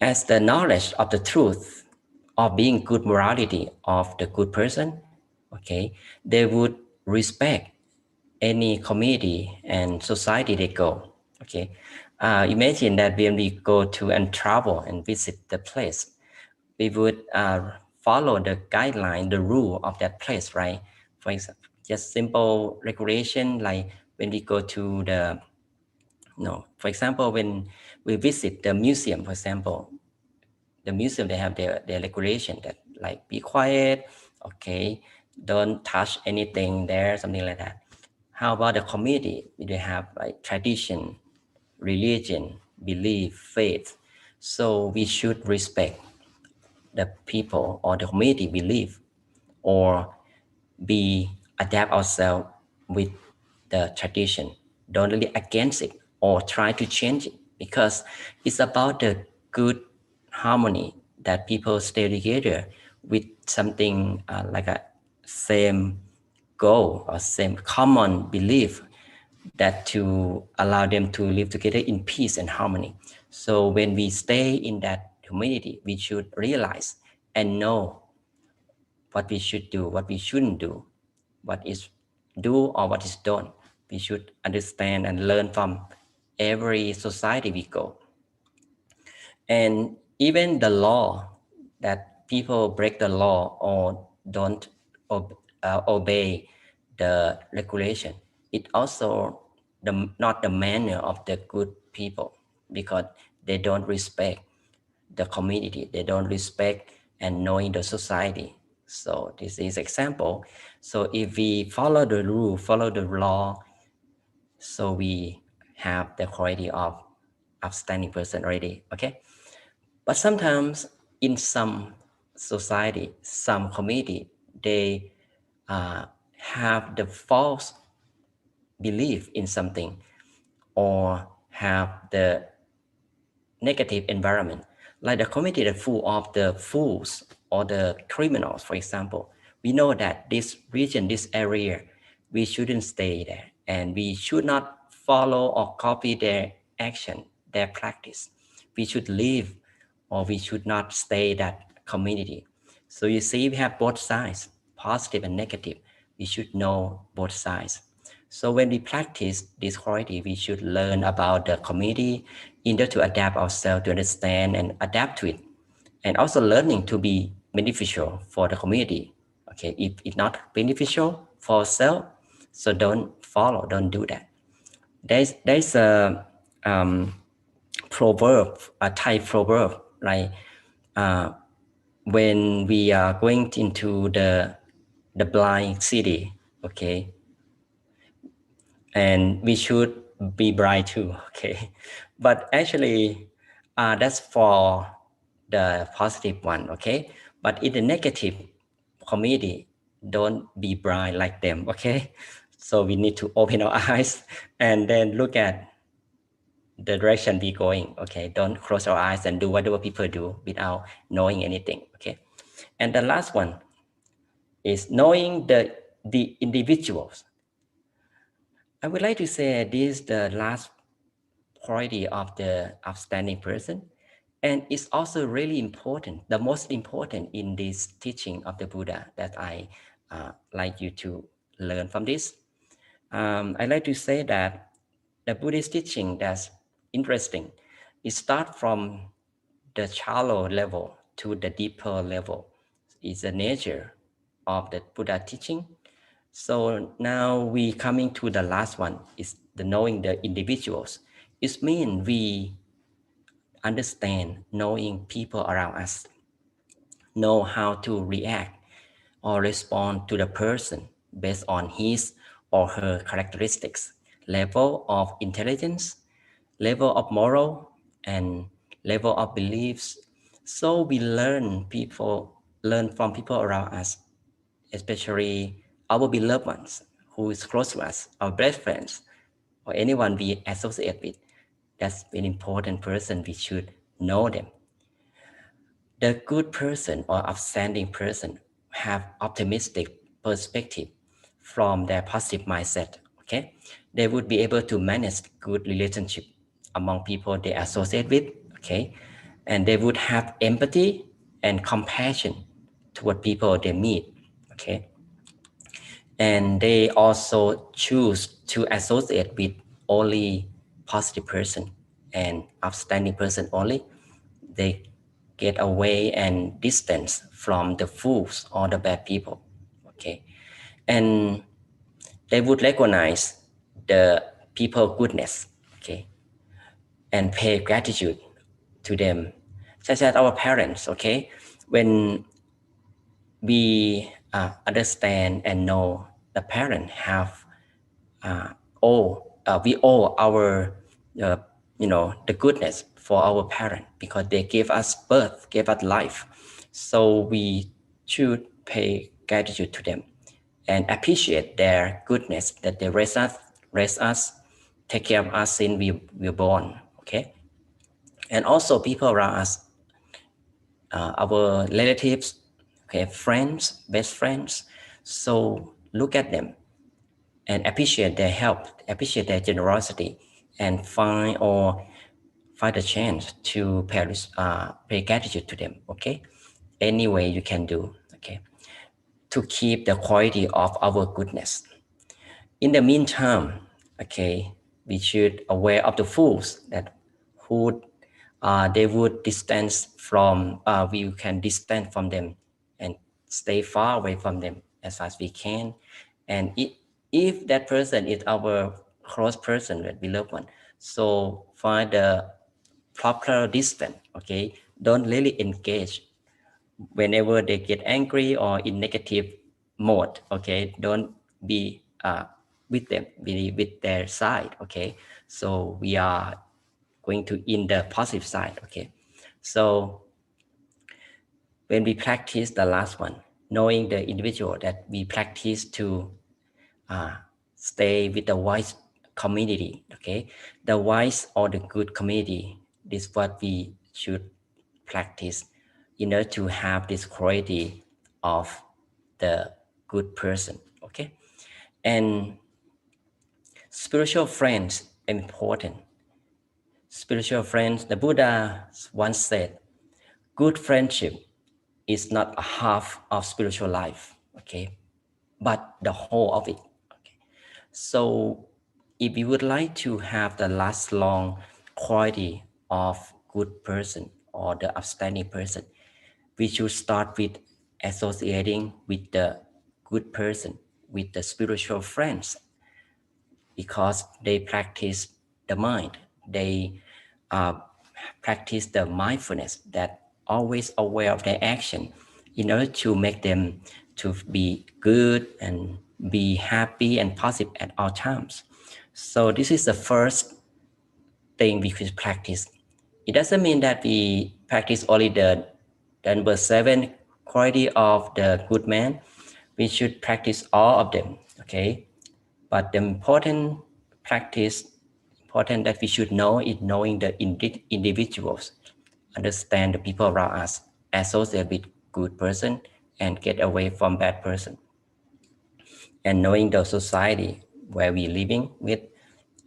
as the knowledge of the truth of being good morality of the good person, okay, they would respect any community and society they go. Okay, imagine that when we go to and travel and visit the place, we would follow the guideline, the rule of that place, right? For example, just simple regulation like when we go to the, no, for example, when we visit the museum, for example, the museum they have their regulation that like be quiet, okay, don't touch anything there, something like that. How about the community? They have like tradition, religion, belief, faith. So we should respect the people or the community belief or be adapt ourselves with the tradition. Don't really against it or try to change it because it's about the good harmony that people stay together with something like a same goal or same common belief that to allow them to live together in peace and harmony. So when we stay in that community, we should realize and know what we should do, what we shouldn't do, what is do or what is done. We should understand and learn from every society we go. And even the law that people break the law or don't obey the regulation, it also not the manner of the good people because they don't respect the community, they don't respect and knowing the society. So this is example. So if we follow the rule, follow the law, so we have the quality of upstanding person already. Okay, but sometimes in some society, some community, they have the false belief in something or have the negative environment, like the community that full of the fools or the criminals, for example. We know that this region, this area, we shouldn't stay there and we should not follow or copy their action, their practice. We should leave or we should not stay that community. So you see, we have both sides, positive and negative. We should know both sides. So when we practice this quality, we should learn about the community in order to adapt ourselves to understand and adapt to it. And also learning to be beneficial for the community. Okay, if it's not beneficial for ourselves, so don't follow, don't do that. There's a proverb, a Thai proverb, like uh, when we are going into the blind city, okay, and we should be bright too. Okay, but actually that's for the positive one. Okay, but in the negative community, don't be bright like them. Okay, so we need to open our eyes and then look at the direction we going. Okay, don't close our eyes and do whatever people do without knowing anything. Okay, and the last one is knowing the individuals. I would like to say this is the last quality of the upstanding person. And it's also really important, the most important in this teaching of the Buddha that I like you to learn from this. I like to say that the Buddhist teaching that's interesting. It starts from the shallow level to the deeper level. It's the nature of the Buddha teaching. So now we coming to the last one is the knowing the individuals. It means we understand knowing people around us, know how to react or respond to the person based on his or her characteristics, level of intelligence, level of moral, and level of beliefs. So we learn from people around us, especially our beloved ones who is close to us, our best friends, or anyone we associate with. That's an important person. We should know them. The good person or upstanding person have optimistic perspective from their positive mindset. Okay, they would be able to manage good relationship among people they associate with. Okay, and they would have empathy and compassion toward people they meet. Okay, and they also choose to associate with only positive person and upstanding person only. They get away and distance from the fools or the bad people. Okay, and they would recognize the people goodness. Okay, and pay gratitude to them, such as our parents. Okay, when we understand and know the parent have we owe our uh, the goodness for our parent because they gave us birth, gave us life. So we should pay gratitude to them and appreciate their goodness that they raise us, take care of us since we were born. Okay, and also people around us, our relatives, okay, friends, best friends. So look at them and appreciate their help, appreciate their generosity, and find a chance to pay gratitude to them. Okay, any way you can do. Okay, to keep the quality of our goodness. In the meantime, okay, we should aware of the fools that who they would distance from. We can distance from them and stay far away from them as far as we can. And if that person is our close person, that beloved one, so find the proper distance. Okay, don't really engage whenever they get angry or in negative mode. Okay, don't be with them, be with their side. Okay, so we are going to in the positive side. Okay, so when we practice the last one, knowing the individual, that we practice to uh, stay with the wise community. Okay, the wise or the good community, this is what we should practice in order to have this quality of the good person. Okay, and spiritual friends are important. Spiritual friends, the Buddha once said, good friendship is not a half of spiritual life. Okay, but the whole of it. Okay. So if you would like to have the last long quality of good person or the upstanding person, we should start with associating with the good person, with the spiritual friends, because they practice the mind. They uh, practice the mindfulness, that always aware of their action in order to make them to be good and be happy and positive at all times. So this is the first thing we could practice. It doesn't mean that we practice only the number seven quality of the good man. We should practice all of them. Okay, but the important that we should know is knowing the individuals, understand the people around us, associate with good person, and get away from bad person, and knowing the society where we living with,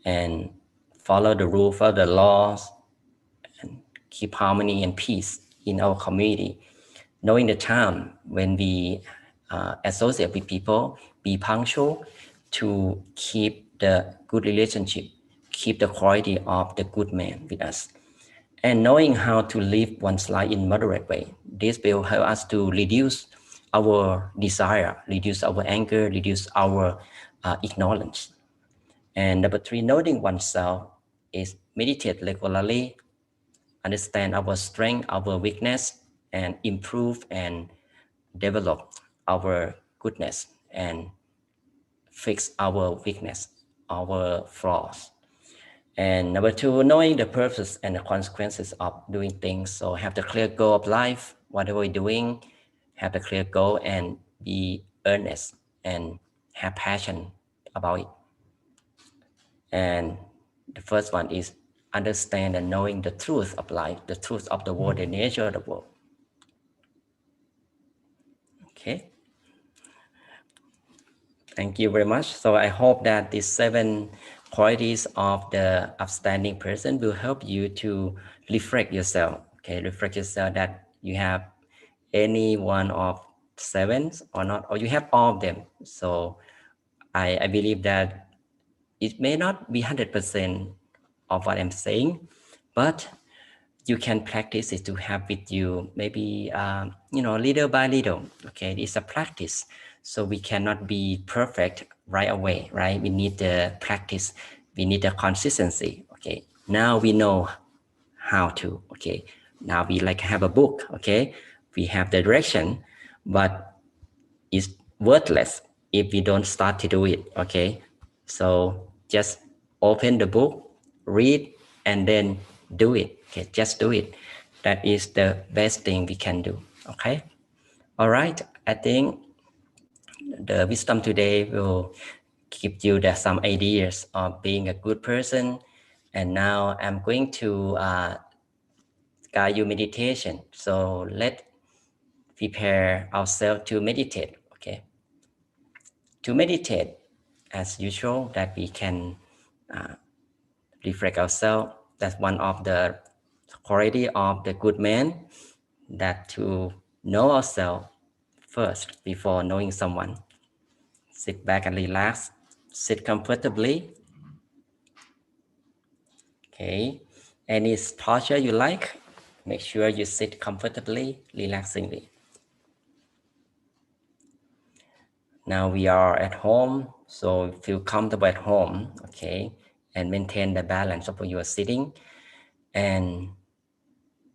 and follow the rule, follow the laws, and keep harmony and peace in our community. Knowing the time when we associate with people, be punctual to keep the good relationship, keep the quality of the good man with us. And knowing how to live one's life in moderate way, this will help us to reduce our desire, reduce our anger, reduce our ignorance. And number three, knowing oneself is meditate regularly, understand our strength, our weakness, and improve and develop our goodness and fix our weakness, our flaws. And number two, knowing the purpose and the consequences of doing things. So have the clear goal of life, whatever we're doing, have the clear goal and be earnest and have passion about it. And the first one is understand and knowing the truth of life, the truth of the world, the nature of the world. Okay. Thank you very much. So I hope that these 7 qualities of the upstanding person will help you to reflect yourself. Okay, reflect yourself that you have any one of 7 or not, or you have all of them. So I believe that it may not be 100% of what I'm saying, but you can practice it to have with you maybe little by little. Okay, it's a practice, so we cannot be perfect right away, right? We need the practice, we need the consistency. Okay, now we know how to. Okay, now we like have a book. Okay, we have the direction, but it's worthless if we don't start to do it. Okay, so just open the book, read, and then do it. Okay, just do it. That is the best thing we can do. Okay, all right. I think the wisdom today will give you some ideas of being a good person. And now I'm going to guide you meditation. So let's prepare ourselves to meditate. Okay, to meditate, as usual, that we can uh, reflect ourselves. That's one of the quality of the good man, that to know ourselves first before knowing someone. Sit back and relax. Sit comfortably. Okay. Any posture you like, make sure you sit comfortably, relaxingly. Now we are at home, so feel comfortable at home. Okay. And maintain the balance of your sitting, and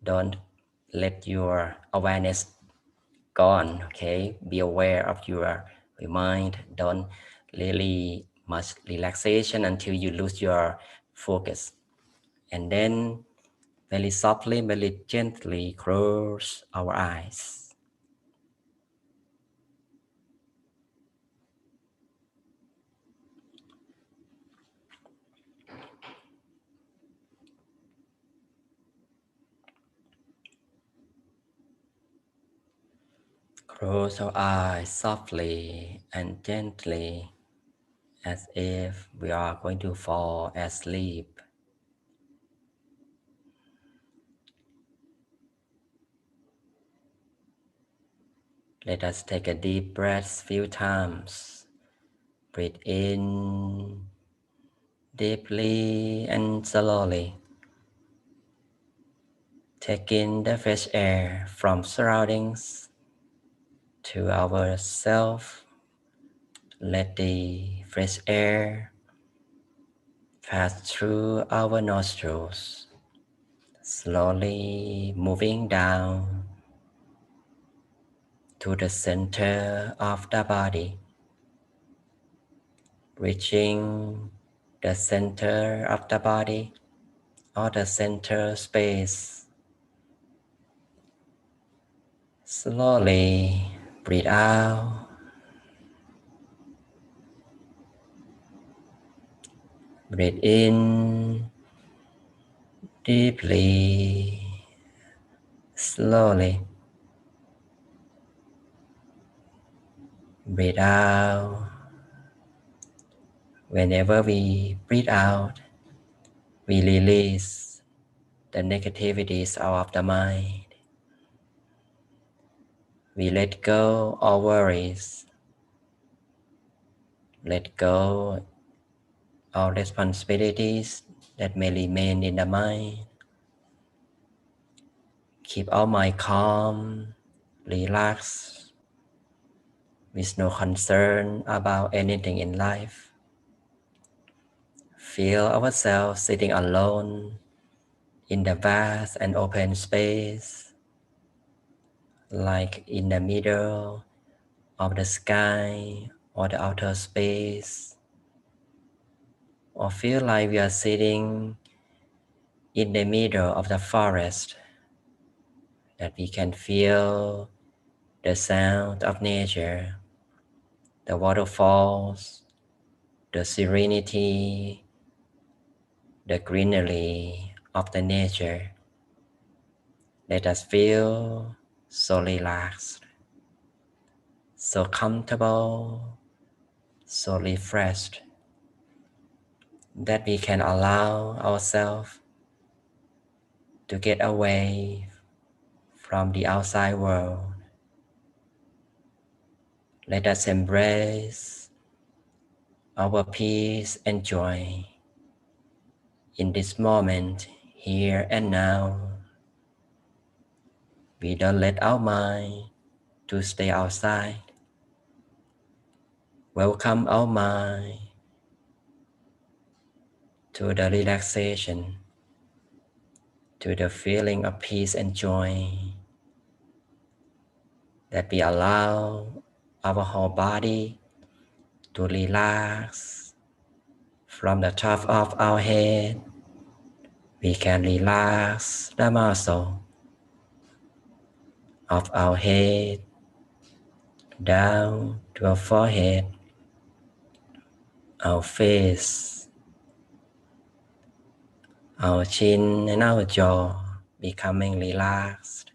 don't let your awareness gone. Okay, be aware of your mind. Don't really much relaxation until you lose your focus. And then very softly, very gently close our eyes. Close our eyes softly and gently, as if we are going to fall asleep. Let us take a deep breath few times. Breathe in deeply and slowly. Take in the fresh air from surroundings to ourselves. Let the fresh air pass through our nostrils, slowly moving down to the center of the body, reaching the center of the body or the center space. Slowly breathe out, breathe in deeply, slowly. Breathe out. Whenever we breathe out, we release the negativities out of the mind. We let go all worries, let go all responsibilities that may remain in the mind. Keep our mind calm, relaxed, with no concern about anything in life. Feel ourselves sitting alone in the vast and open space, like in the middle of the sky or the outer space, or feel like we are sitting in the middle of the forest, that we can feel the sound of nature, the waterfalls, the serenity, the greenery of the nature. Let us feel so relaxed, so comfortable, so refreshed, that we can allow ourselves to get away from the outside world. Let us embrace our peace and joy in this moment, here and now. We don't let our mind to stay outside. Welcome our mind to the relaxation, to the feeling of peace and joy, that we allow our whole body to relax from the top of our head. We can relax the muscle of our head down to our forehead, our face, our chin and our jaw becoming relaxed.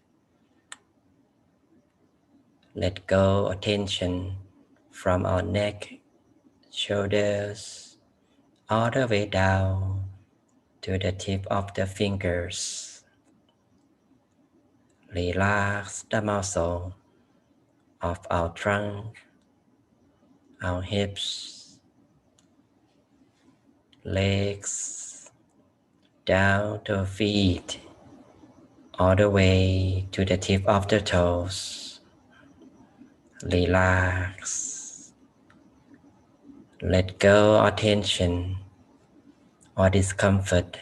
Let go of tension from our neck, shoulders, all the way down to the tip of the fingers. Relax the muscle of our trunk, our hips, legs, down to our feet, all the way to the tip of the toes. Relax. Let go of tension or discomfort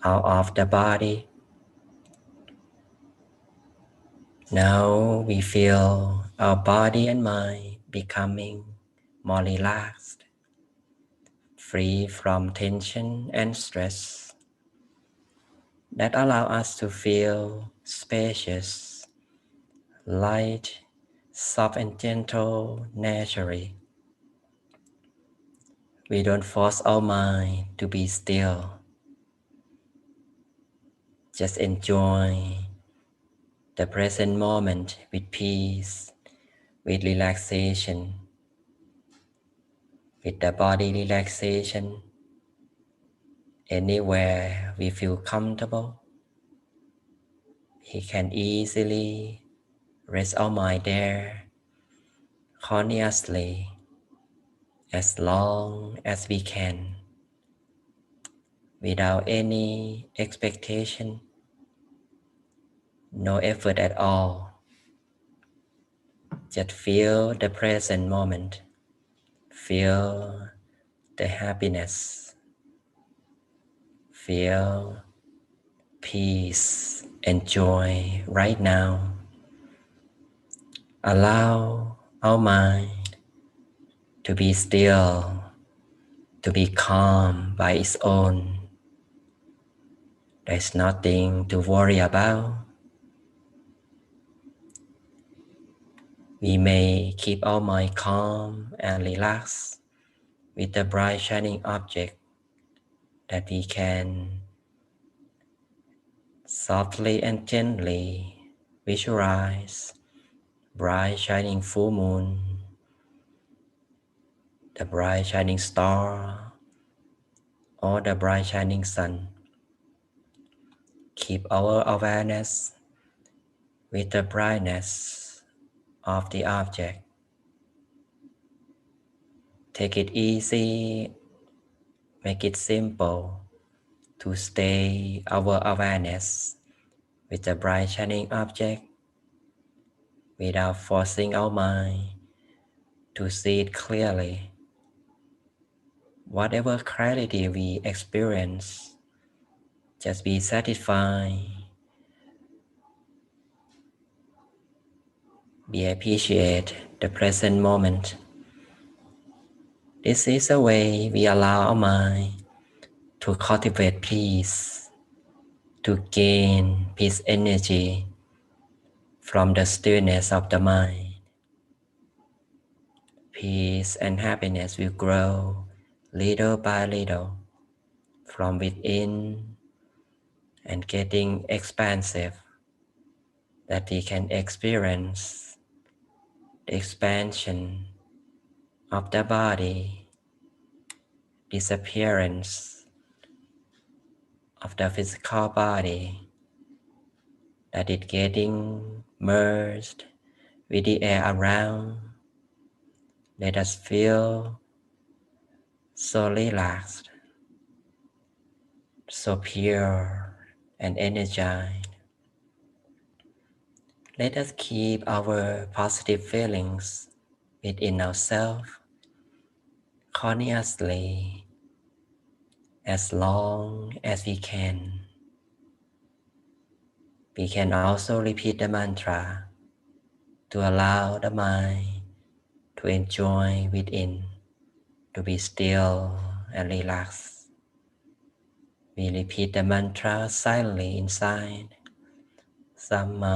out of the body. Now we feel our body and mind becoming more relaxed, free from tension and stress, that allow us to feel spacious, light, soft and gentle naturally. We don't force our mind to be still. Just enjoy the present moment with peace, with relaxation, with the body relaxation. Anywhere we feel comfortable, we can easily rest our mind there consciously as long as we can, without any expectation, no effort at all. Just feel the present moment, feel the happiness, feel peace and joy right now. Allow our mind to be still, to be calm by its own. There's nothing to worry about. We may keep our mind calm and relaxed with a bright shining object that we can softly and gently visualize. Bright shining full moon, the bright shining star, or the bright shining sun. Keep our awareness with the brightness of the object. Take it easy, make it simple to stay our awareness with the bright shining object without forcing our mind to see it clearly. Whatever clarity we experience, just be satisfied, be appreciate the present moment. This is a way we allow our mind to cultivate peace, to gain peace energy from the stillness of the mind. Peace and happiness will grow little by little from within and getting expansive, that we can experience the expansion of the body, disappearance of the physical body, that it getting merged with the air around. Let us feel so relaxed, so pure and energized. Let us keep our positive feelings within ourselves continuously as long as we can. We can also repeat the mantra to allow the mind to enjoy within, to be still and relaxed. We repeat the mantra silently inside. Samarahang,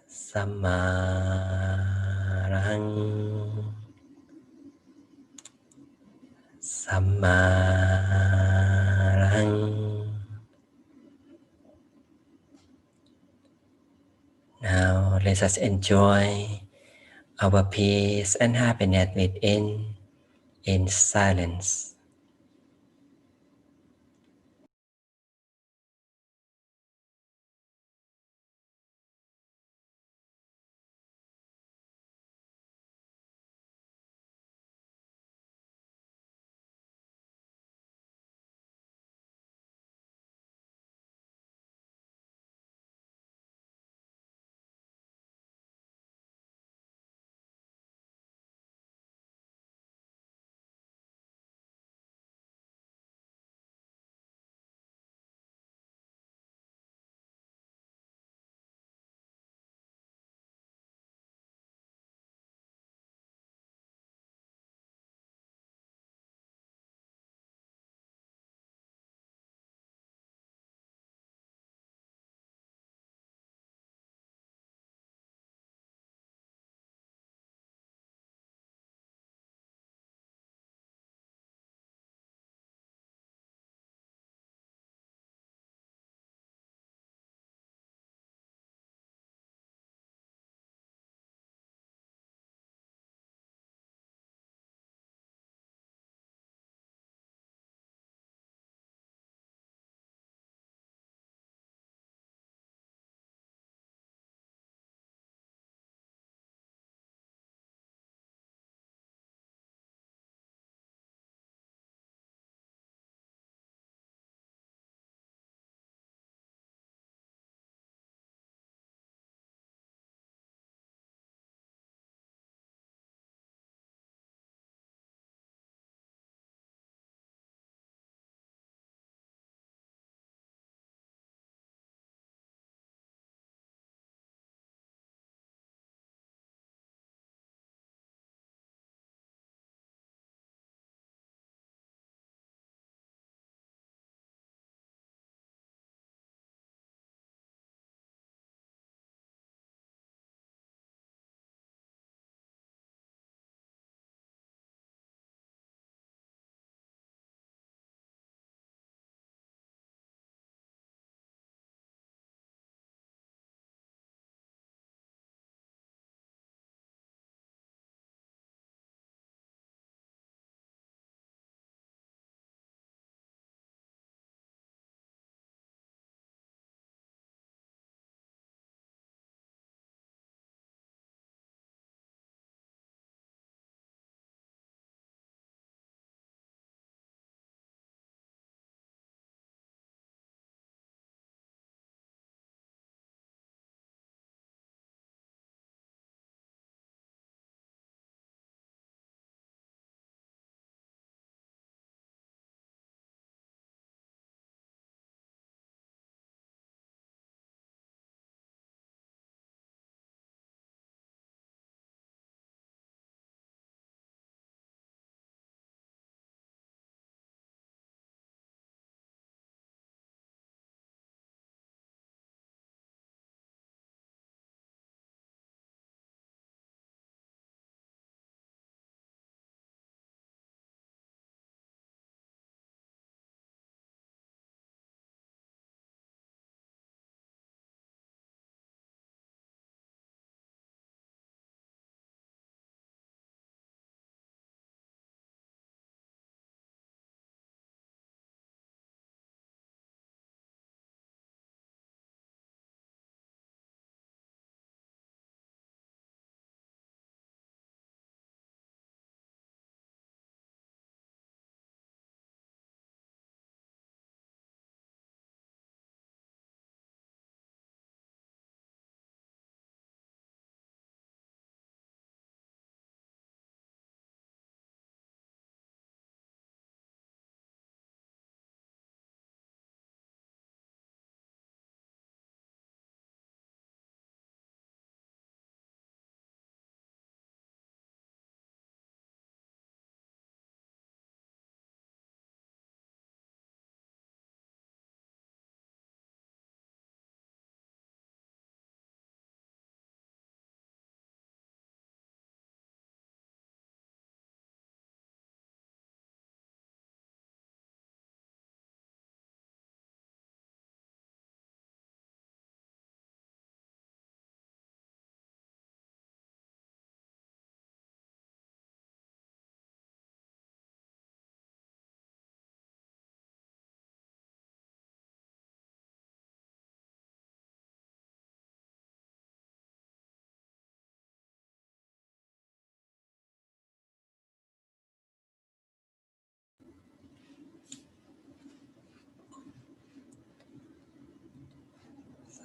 Samarahang, Samarahang. Now let us enjoy our peace and happiness within in silence.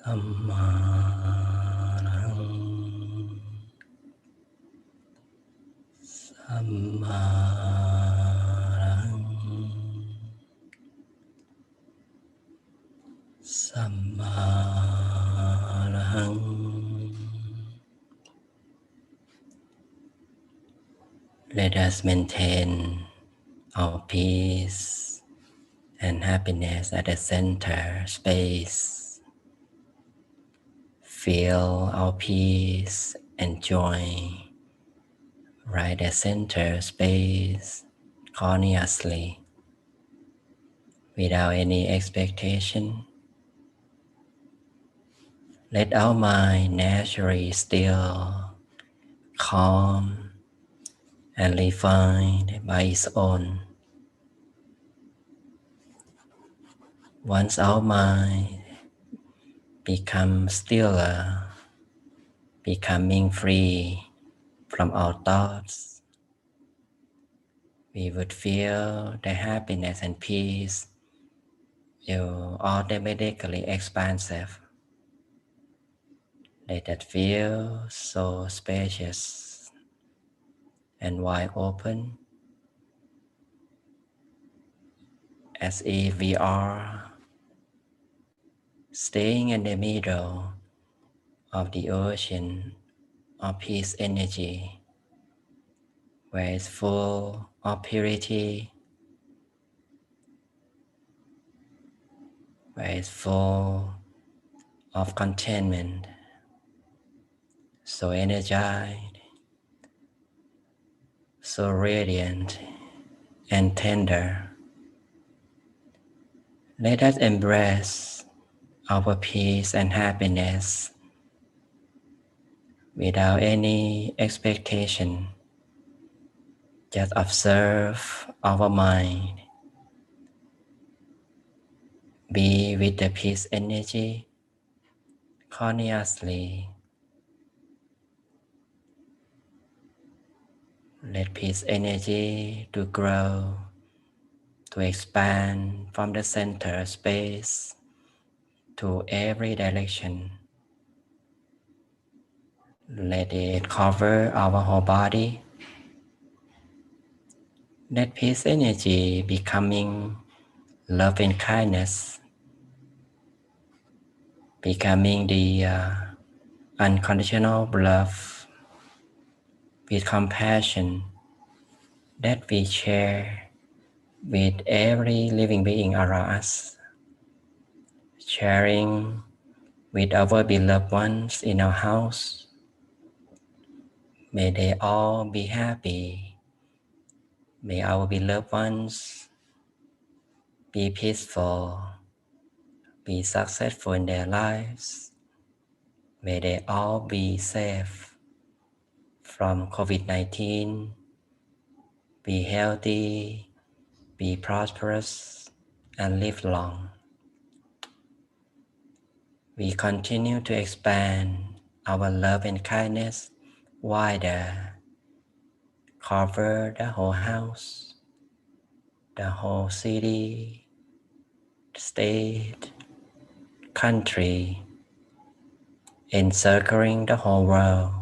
Sammarang, Sammarang, Sammarang. Let us maintain our peace and happiness at the center space. Feel our peace and joy right at center space consciously without any expectation. Let our mind naturally still, calm, and refined by its own. Once our mind becomes stiller, becoming free from our thoughts, we would feel the happiness and peace will automatically expansive. Let that feel so spacious and wide open, as if we are staying in the middle of the ocean of peace energy, where it's full of purity, where it's full of contentment, so energized, so radiant and tender. Let us embrace our peace and happiness without any expectation. Just observe our mind, be with the peace energy consciously. Let peace energy to grow, to expand from the center space to every direction. Let it cover our whole body. Let peace energy becoming love and kindness, becoming the unconditional love with compassion that we share with every living being around us, sharing with our beloved ones in our house. May they all be happy. May our beloved ones be peaceful, be successful in their lives. May they all be safe from COVID-19, be healthy, be prosperous, and live long. We continue to expand our love and kindness wider, cover the whole house, the whole city, state, country, encircling the whole world.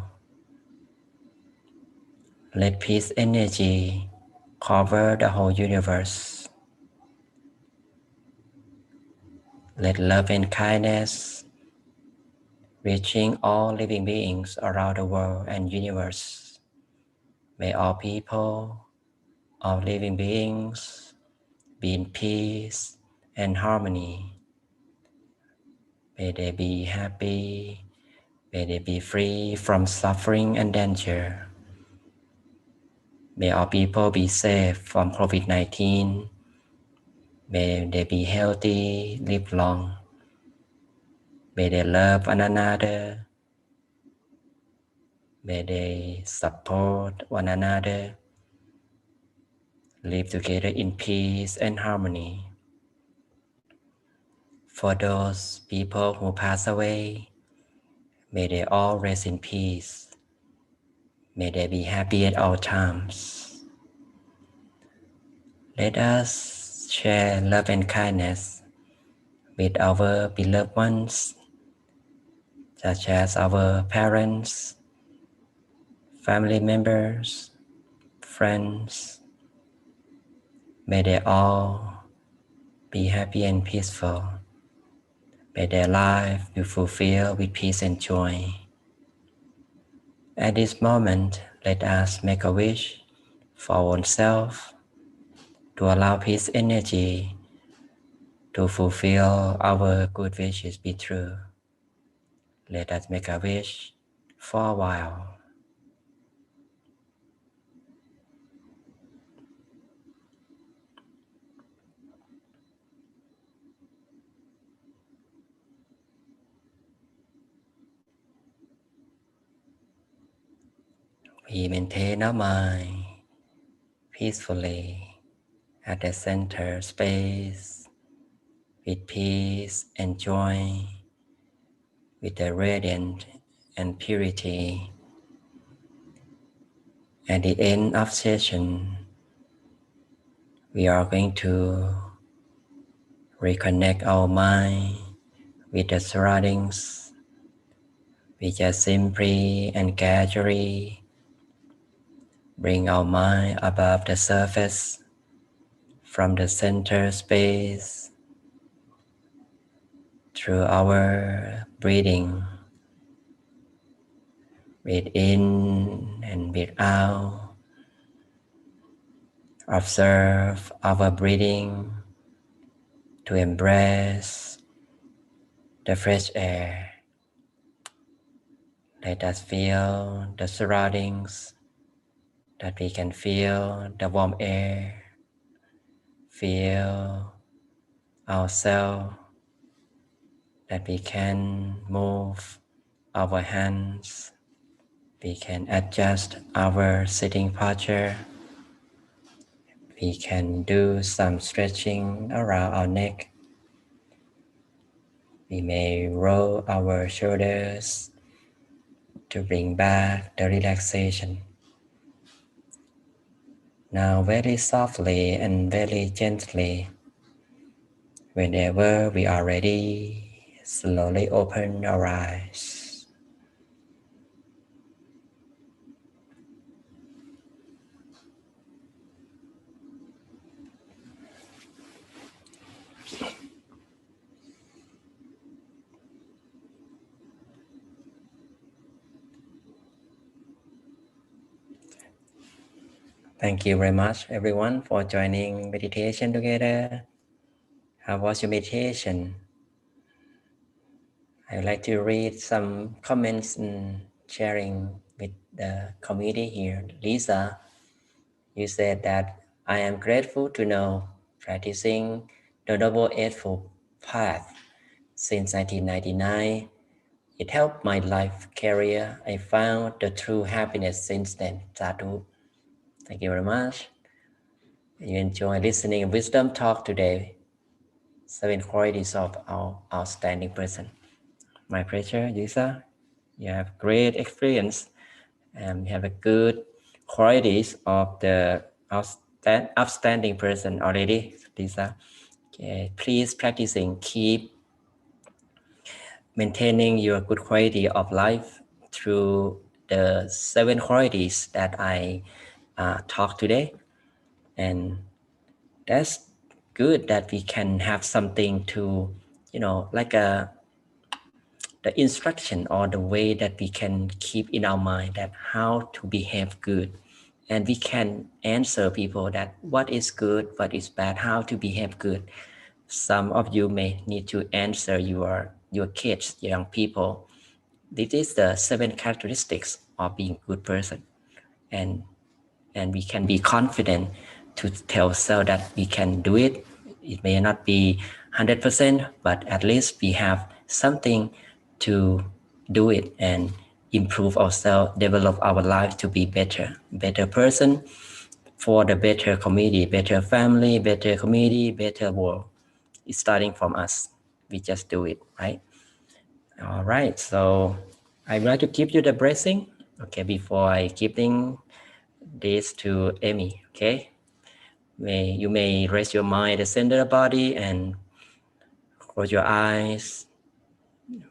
Let peace energy cover the whole universe. Let love and kindness reaching all living beings around the world and universe. May all people, all living beings be in peace and harmony. May they be happy. May they be free from suffering and danger. May all people be safe from COVID-19. May they be healthy, live long. May they love one another. May they support one another. Live together in peace and harmony. For those people who pass away, may they all rest in peace. May they be happy at all times. Let us share love and kindness with our beloved ones such as our parents, family members, friends. May they all be happy and peaceful. May their life be fulfilled with peace and joy. At this moment, let us make a wish for oneself to allow peace energy to fulfill our good wishes be true. Let us make a wish for a while. We maintain our mind peacefully at the center space with peace and joy, with the radiance and purity. At the end of session, we are going to reconnect our mind with the surroundings. We just simply and casually bring our mind above the surface from the center space through our breathing. Breathe in and breathe out. Observe our breathing to embrace the fresh air. Let us feel the surroundings, that we can feel the warm air, feel ourselves, that we can move our hands, we can adjust our sitting posture, we can do some stretching around our neck, we may roll our shoulders to bring back the relaxation. Now very softly and very gently, whenever we are ready, slowly open our eyes. Thank you very much everyone for joining meditation together. How was your meditation? I would like to read some comments and sharing with the community here. Lisa, you said that I am grateful to know practicing the Noble Eightfold Path since 1999. It helped my life career. I found the true happiness since then. Sadhu. Thank you very much. You enjoy listening wisdom talk today. 7 qualities of our outstanding person. My pleasure, Lisa. You have great experience and you have a good qualities of the outstanding person already, Lisa. Okay, please practicing, keep maintaining your good quality of life through the 7 qualities that I talked today. And that's good that we can have something to, like the instruction or the way that we can keep in our mind that how to behave good. And we can answer people that what is good, what is bad, how to behave good. Some of you may need to answer your kids, young people. This is the 7 characteristics of being a good person. And we can be confident to tell ourselves that we can do it. It may not be 100%, but at least we have something to do it and improve ourselves, develop our life to be better person for the better community, better family, better community, better world. It's starting from us. We just do it, right? All right, so I would like to give you the blessing. Okay, before I giving this to Amy, okay? You may rest your mind at the center of the body and close your eyes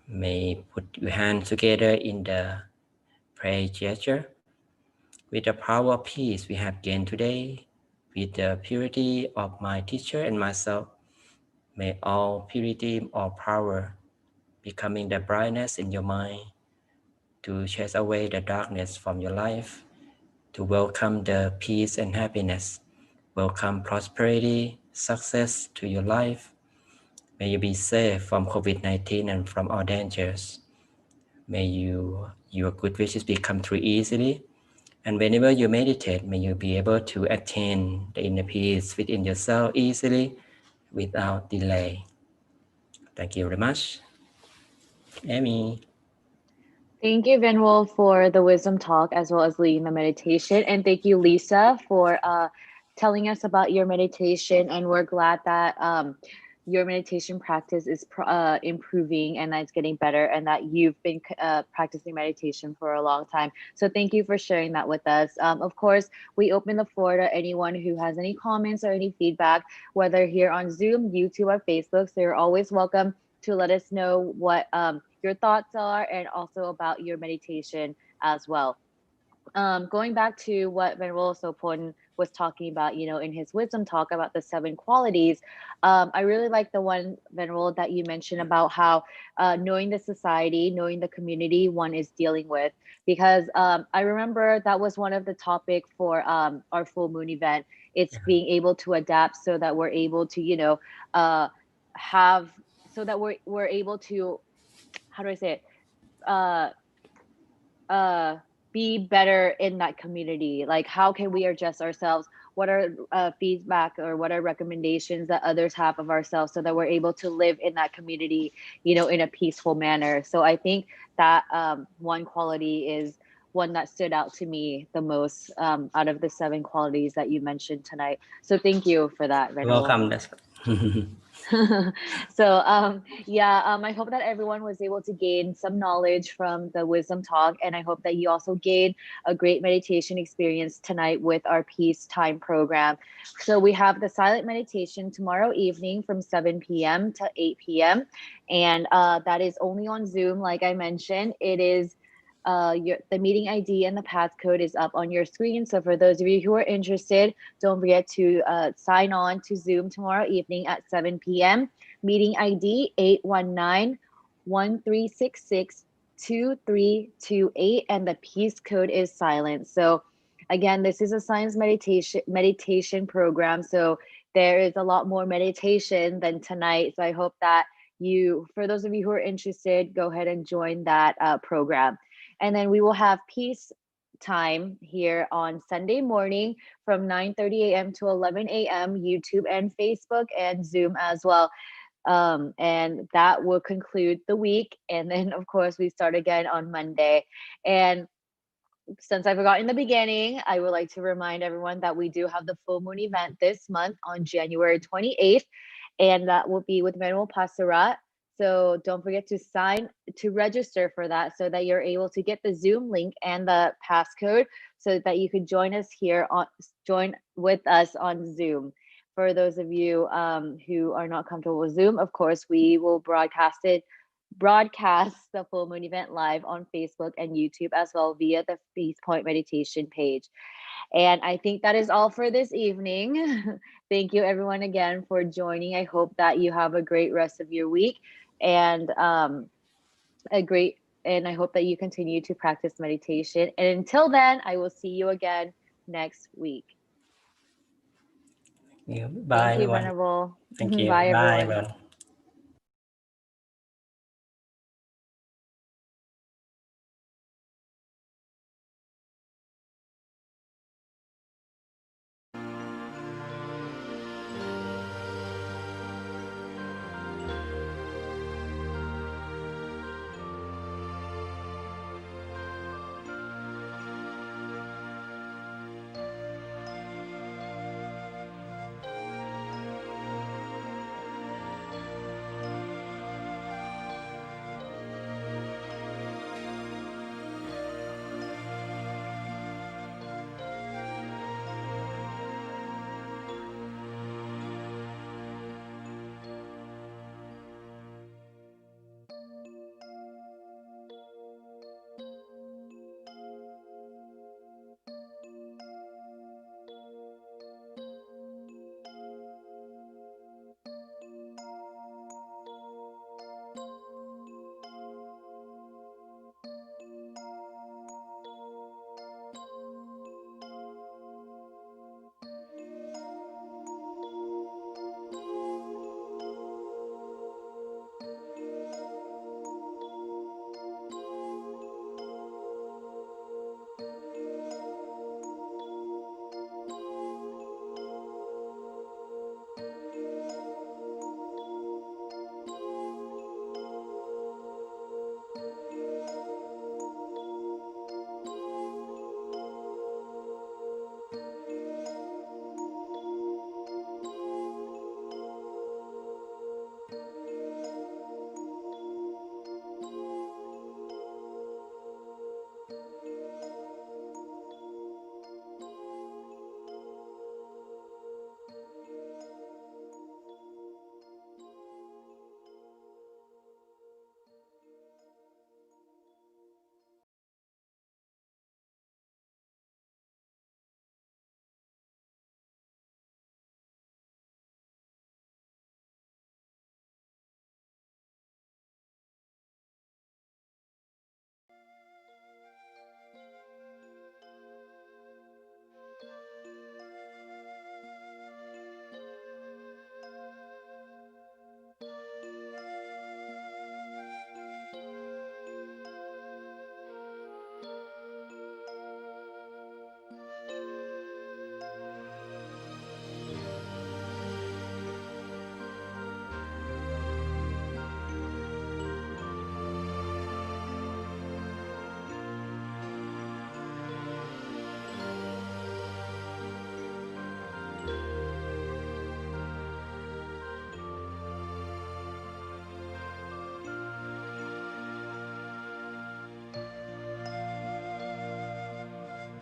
May put your hands together in the prayer gesture. With the power of peace we have gained today, with the purity of my teacher and myself, may all purity or power becoming the brightness in your mind to chase away the darkness from your life, to welcome the peace and happiness, welcome prosperity, success to your life. May you be safe from COVID-19 and from all dangers. May your good wishes become true easily. And whenever you meditate, may you be able to attain the inner peace within yourself easily without delay. Thank you very much. Amy. Thank you, Venwol, for the wisdom talk as well as leading the meditation. And thank you, Lisa, for telling us about your meditation. And we're glad that your meditation practice is improving and that it's getting better and that you've been practicing meditation for a long time. So thank you for sharing that with us. Of course, we open the floor to anyone who has any comments or any feedback, whether here on Zoom, YouTube, or Facebook. So you're always welcome to let us know what your thoughts are and also about your meditation as well. Going back to what Ven.Sophon was talking about, in his wisdom talk about the 7 qualities, I really like the one, Ven, that you mentioned about how knowing the society, knowing the community one is dealing with, because I remember that was one of the topic for our full moon event. It's being able to adapt so that we're able to, have so that we're able to, how do I say it? Uh, uh be better in that community. Like, how can we adjust ourselves? What are feedback or what are recommendations that others have of ourselves so that we're able to live in that community, in a peaceful manner? So I think that one quality is one that stood out to me the most out of the 7 qualities that you mentioned tonight. So thank you for that, Venerable. Welcome. So yeah, I hope that everyone was able to gain some knowledge from the wisdom talk, and I hope that you also gained a great meditation experience tonight with our peace time program. So we have the silent meditation tomorrow evening from 7 p.m. to 8 p.m. and that is only on Zoom. Like I mentioned, it is the meeting ID and the passcode is up on your screen. So for those of you who are interested, don't forget to sign on to Zoom tomorrow evening at 7 p.m. Meeting ID 819-1366-2328, and the peace code is silent. So again, this is a science meditation program. So there is a lot more meditation than tonight. So I hope that for those of you who are interested, go ahead and join that program. And then we will have peace time here on Sunday morning from 9:30 a.m. to 11 a.m. YouTube and Facebook and Zoom as well. And that will conclude the week. And then, of course, we start again on Monday. And since I forgot in the beginning, I would like to remind everyone that we do have the full moon event this month on January 28th, and that will be with Manuel Pasarat. So don't forget to register for that so that you're able to get the Zoom link and the passcode so that you can join with us on Zoom. For those of you who are not comfortable with Zoom, of course, we will broadcast the full moon event live on Facebook and YouTube as well via the Peace Point meditation page. And I think that is all for this evening. Thank you everyone again for joining. I hope that you have a great rest of your week and I hope that you continue to practice meditation. And until then, I will see you again next week. Bye, Thank you, everyone. Venerable. Thank you. Bye, Bye, everyone. everyone.